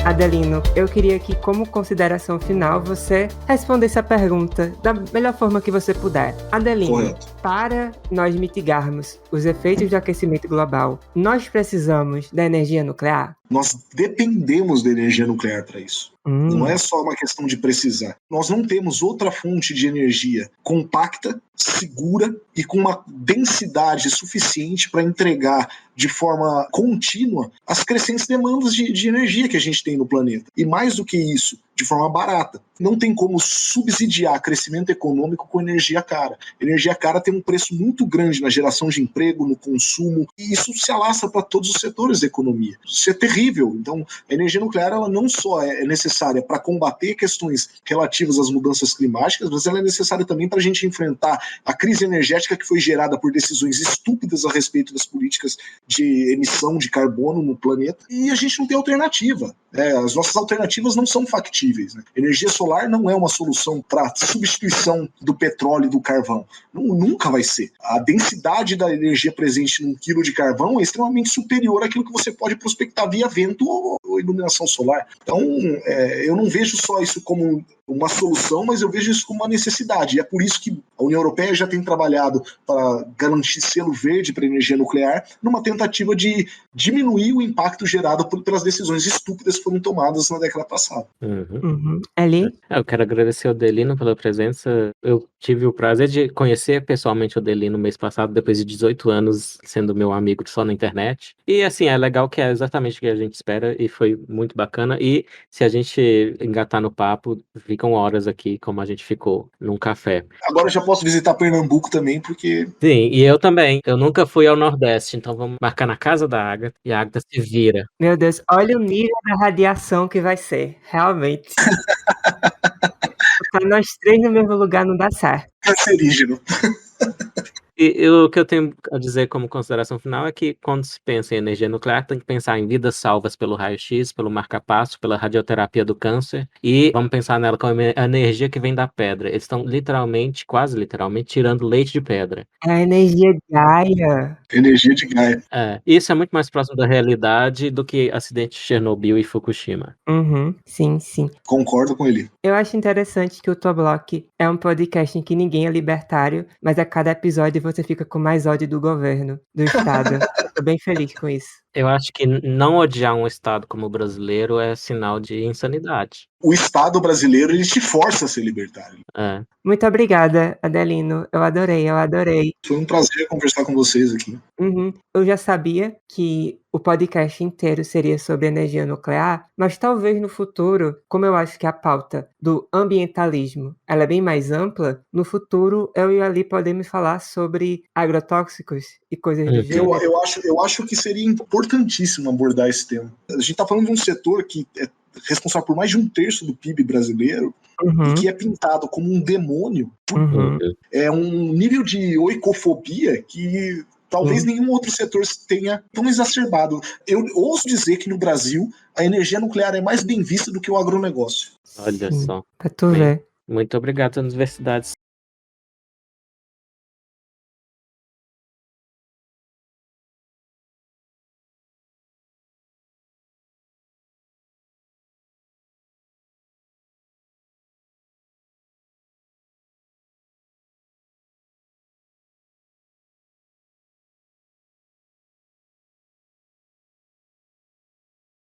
Adelino, eu queria que, como consideração final, você respondesse a pergunta da melhor forma que você puder. Adelino, para nós mitigarmos os efeitos do aquecimento global, nós precisamos da energia nuclear? Nós dependemos da energia nuclear para isso. Não é só uma questão de precisar. Nós não temos outra fonte de energia compacta, segura e com uma densidade suficiente para entregar de forma contínua as crescentes demandas de energia que a gente tem no planeta. E mais do que isso, de forma barata. Não tem como subsidiar crescimento econômico com energia cara. Energia cara tem um preço muito grande na geração de emprego, no consumo, e isso se alastra para todos os setores da economia. Isso é terrível. Então, a energia nuclear ela não só é necessária para combater questões relativas às mudanças climáticas, mas ela é necessária também para a gente enfrentar a crise energética que foi gerada por decisões estúpidas a respeito das políticas de emissão de carbono no planeta, e a gente não tem alternativa. As nossas alternativas não são factíveis. Né? Energia solar não é uma solução para substituição do petróleo e do carvão. Nunca vai ser. A densidade da energia presente num quilo de carvão é extremamente superior àquilo que você pode prospectar via vento ou iluminação solar. Então, eu não vejo só isso como uma solução, mas eu vejo isso como uma necessidade. E é por isso que a União Europeia já tem trabalhado para garantir selo verde para a energia nuclear, numa tentativa de diminuir o impacto gerado pelas decisões estúpidas que foram tomadas na década passada. Ali? Eu quero agradecer ao Delino pela presença. Eu tive o prazer de conhecer pessoalmente o Delino no mês passado, depois de 18 anos sendo meu amigo só na internet. E assim, é legal que é exatamente o que a gente espera e foi muito bacana. E se a gente engatar no papo, ficam horas aqui, como a gente ficou num café. Agora eu já posso visitar Pernambuco também, porque... Sim, e eu também. Eu nunca fui ao Nordeste, então vamos marcar na casa da Agatha e a Agatha se vira. Meu Deus, olha o nível da radiação que vai ser, realmente. Botar nós três no mesmo lugar não dá certo. Cancerígeno. E o que eu tenho a dizer como consideração final é que quando se pensa em energia nuclear, tem que pensar em vidas salvas pelo raio-x, pelo marca-passo, pela radioterapia do câncer, e vamos pensar nela como a energia que vem da pedra. Eles estão literalmente, quase literalmente, tirando leite de pedra. É a energia de Gaia. Energia de Gaia. Isso é muito mais próximo da realidade do que acidente de Chernobyl e Fukushima. Sim, sim. Concordo com ele. Eu acho interessante que o Toblock é um podcast em que ninguém é libertário, mas a cada episódio você fica com mais ódio do governo, do Estado. Tô bem feliz com isso. Eu acho que não odiar um Estado como o brasileiro é sinal de insanidade. O Estado brasileiro, ele te força a ser libertário. Muito obrigada, Adelino. Eu adorei. Foi um prazer conversar com vocês aqui. Eu já sabia que o podcast inteiro seria sobre energia nuclear, mas talvez no futuro, como eu acho que a pauta do ambientalismo ela é bem mais ampla, no futuro eu e Ali podemos falar sobre agrotóxicos e coisas do gênero. Eu acho que seria importantíssimo abordar esse tema. A gente está falando de um setor que é responsável por mais de 1/3 do PIB brasileiro e que é pintado como um demônio. É um nível de oicofobia que talvez nenhum outro setor tenha tão exacerbado. Eu ouso dizer que no Brasil a energia nuclear é mais bem vista do que o agronegócio. Olha só. Pra tu ver. Muito obrigado às universidades